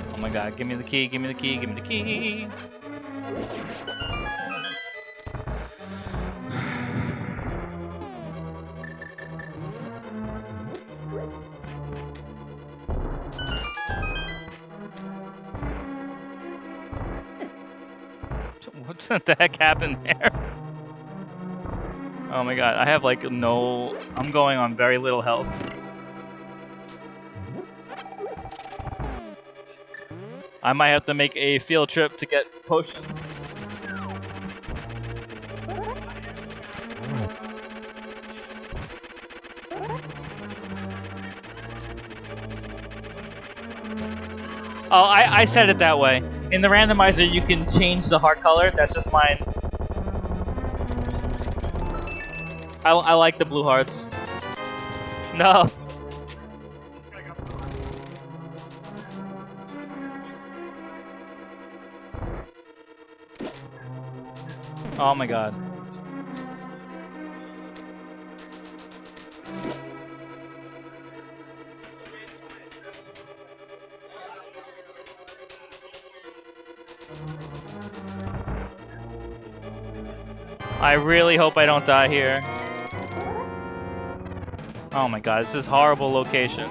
Oh my god, give me the key, give me the key, give me the key. What the heck happened there? Oh my god, I have like no... I'm going on very little health. I might have to make a field trip to get potions. Oh, I said it that way. In the randomizer, you can change the heart color. That's just mine. I like the blue hearts. No. Oh my god. I really hope I don't die here. Oh my god, this is horrible location.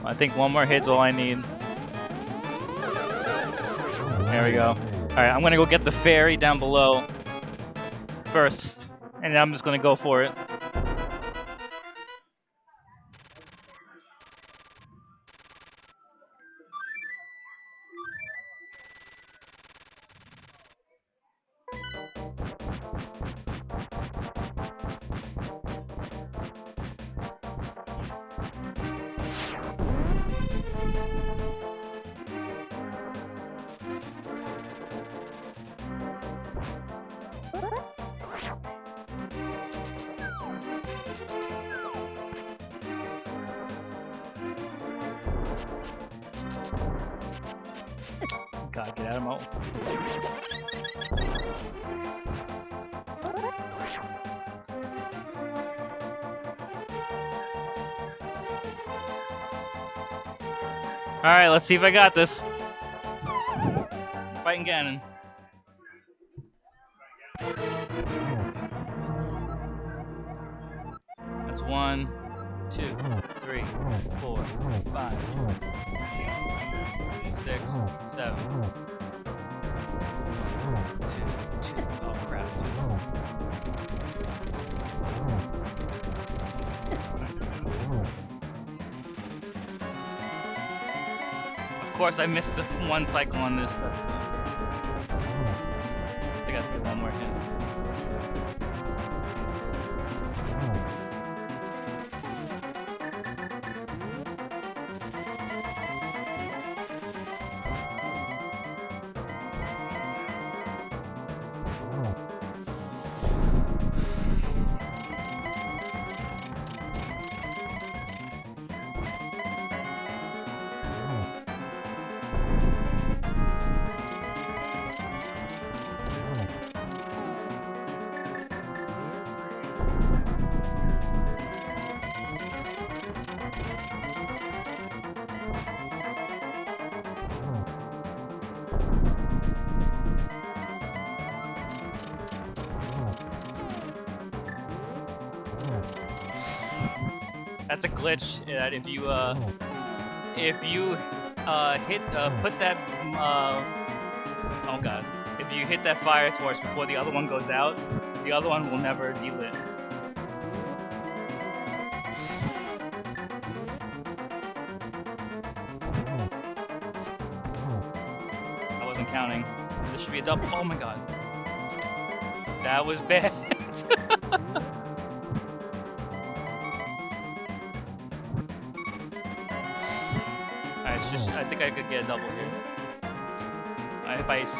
I think one more hit's all I need. There we go. Alright, I'm gonna go get the fairy down below first, and I'm just gonna go for it. God, get out of mode. Alright, let's see if I got this. Fighting Ganon. That's 1, 2, 3, 4, 5, 6, 7. 2, 2. Oh crap. Of course, I missed the one cycle on this. That sucks. I think I have to get one more hit. That's a glitch that if you put that oh god, if you hit that fire torch before the other one goes out, the other one will never delit. I wasn't counting. This should be a double. Oh my god. That was bad. Alright, it's just, I think I could get a double here.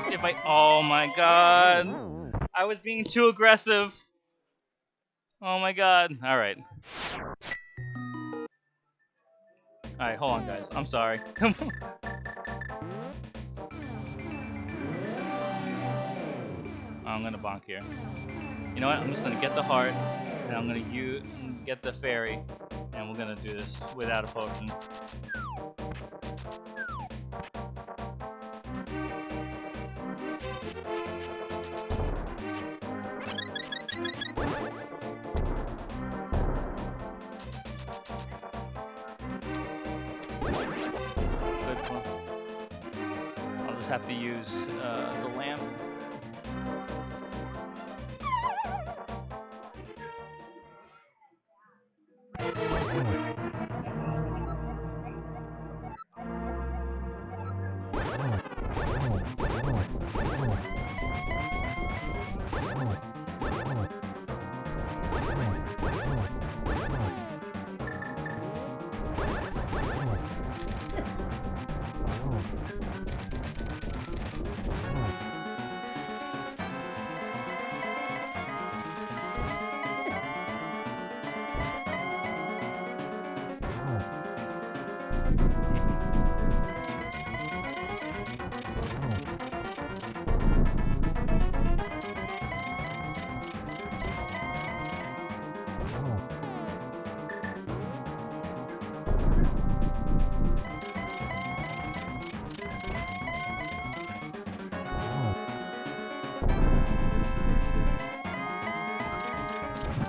If I, oh my god. I was being too aggressive. Oh my god. Alright. Alright, hold on guys. I'm sorry. I'm gonna bonk here. You know what? I'm just gonna get the heart, and I'm gonna get the fairy, and we're gonna do this without a potion. Good one. I'll just have to use the lamp instead.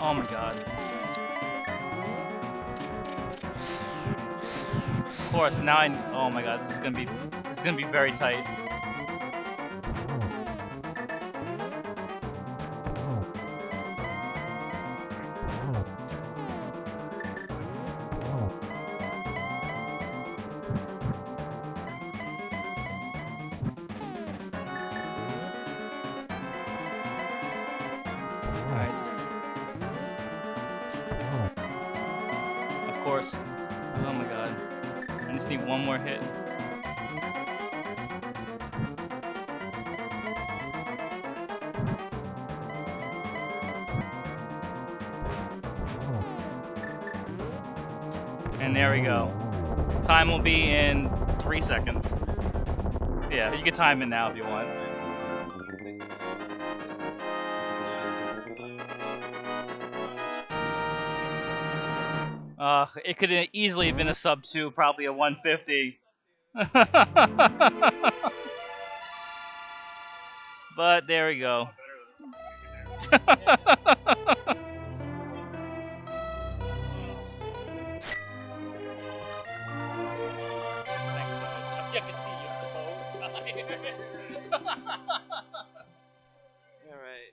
Oh my god. Of course, now oh my god, this is gonna be very tight. Of course. Oh my god. I just need one more hit. And there we go. Time will be in 3 seconds. Yeah, you can time it now if you want. It could have easily been a sub 2, probably a 150. But there we go. Thanks guys. I can see you so tired. Alright.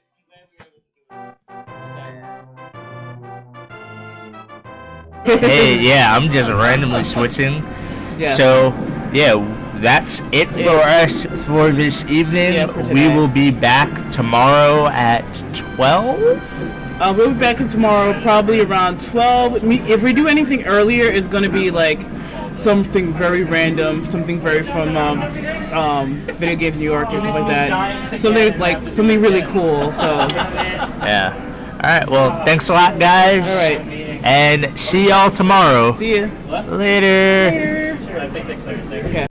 Hey, yeah, I'm just randomly switching. Yeah. So, yeah, that's it for us for this evening. Yeah, for we today. will be back tomorrow at 12. We'll be back tomorrow probably around 12. If we do anything earlier, it's going to be like something very random, something very from Video Games New York or something like that. Something really cool. So Yeah. All right. Well, thanks a lot, guys. all right, And see y'all tomorrow. see ya Later. later. I think they cleared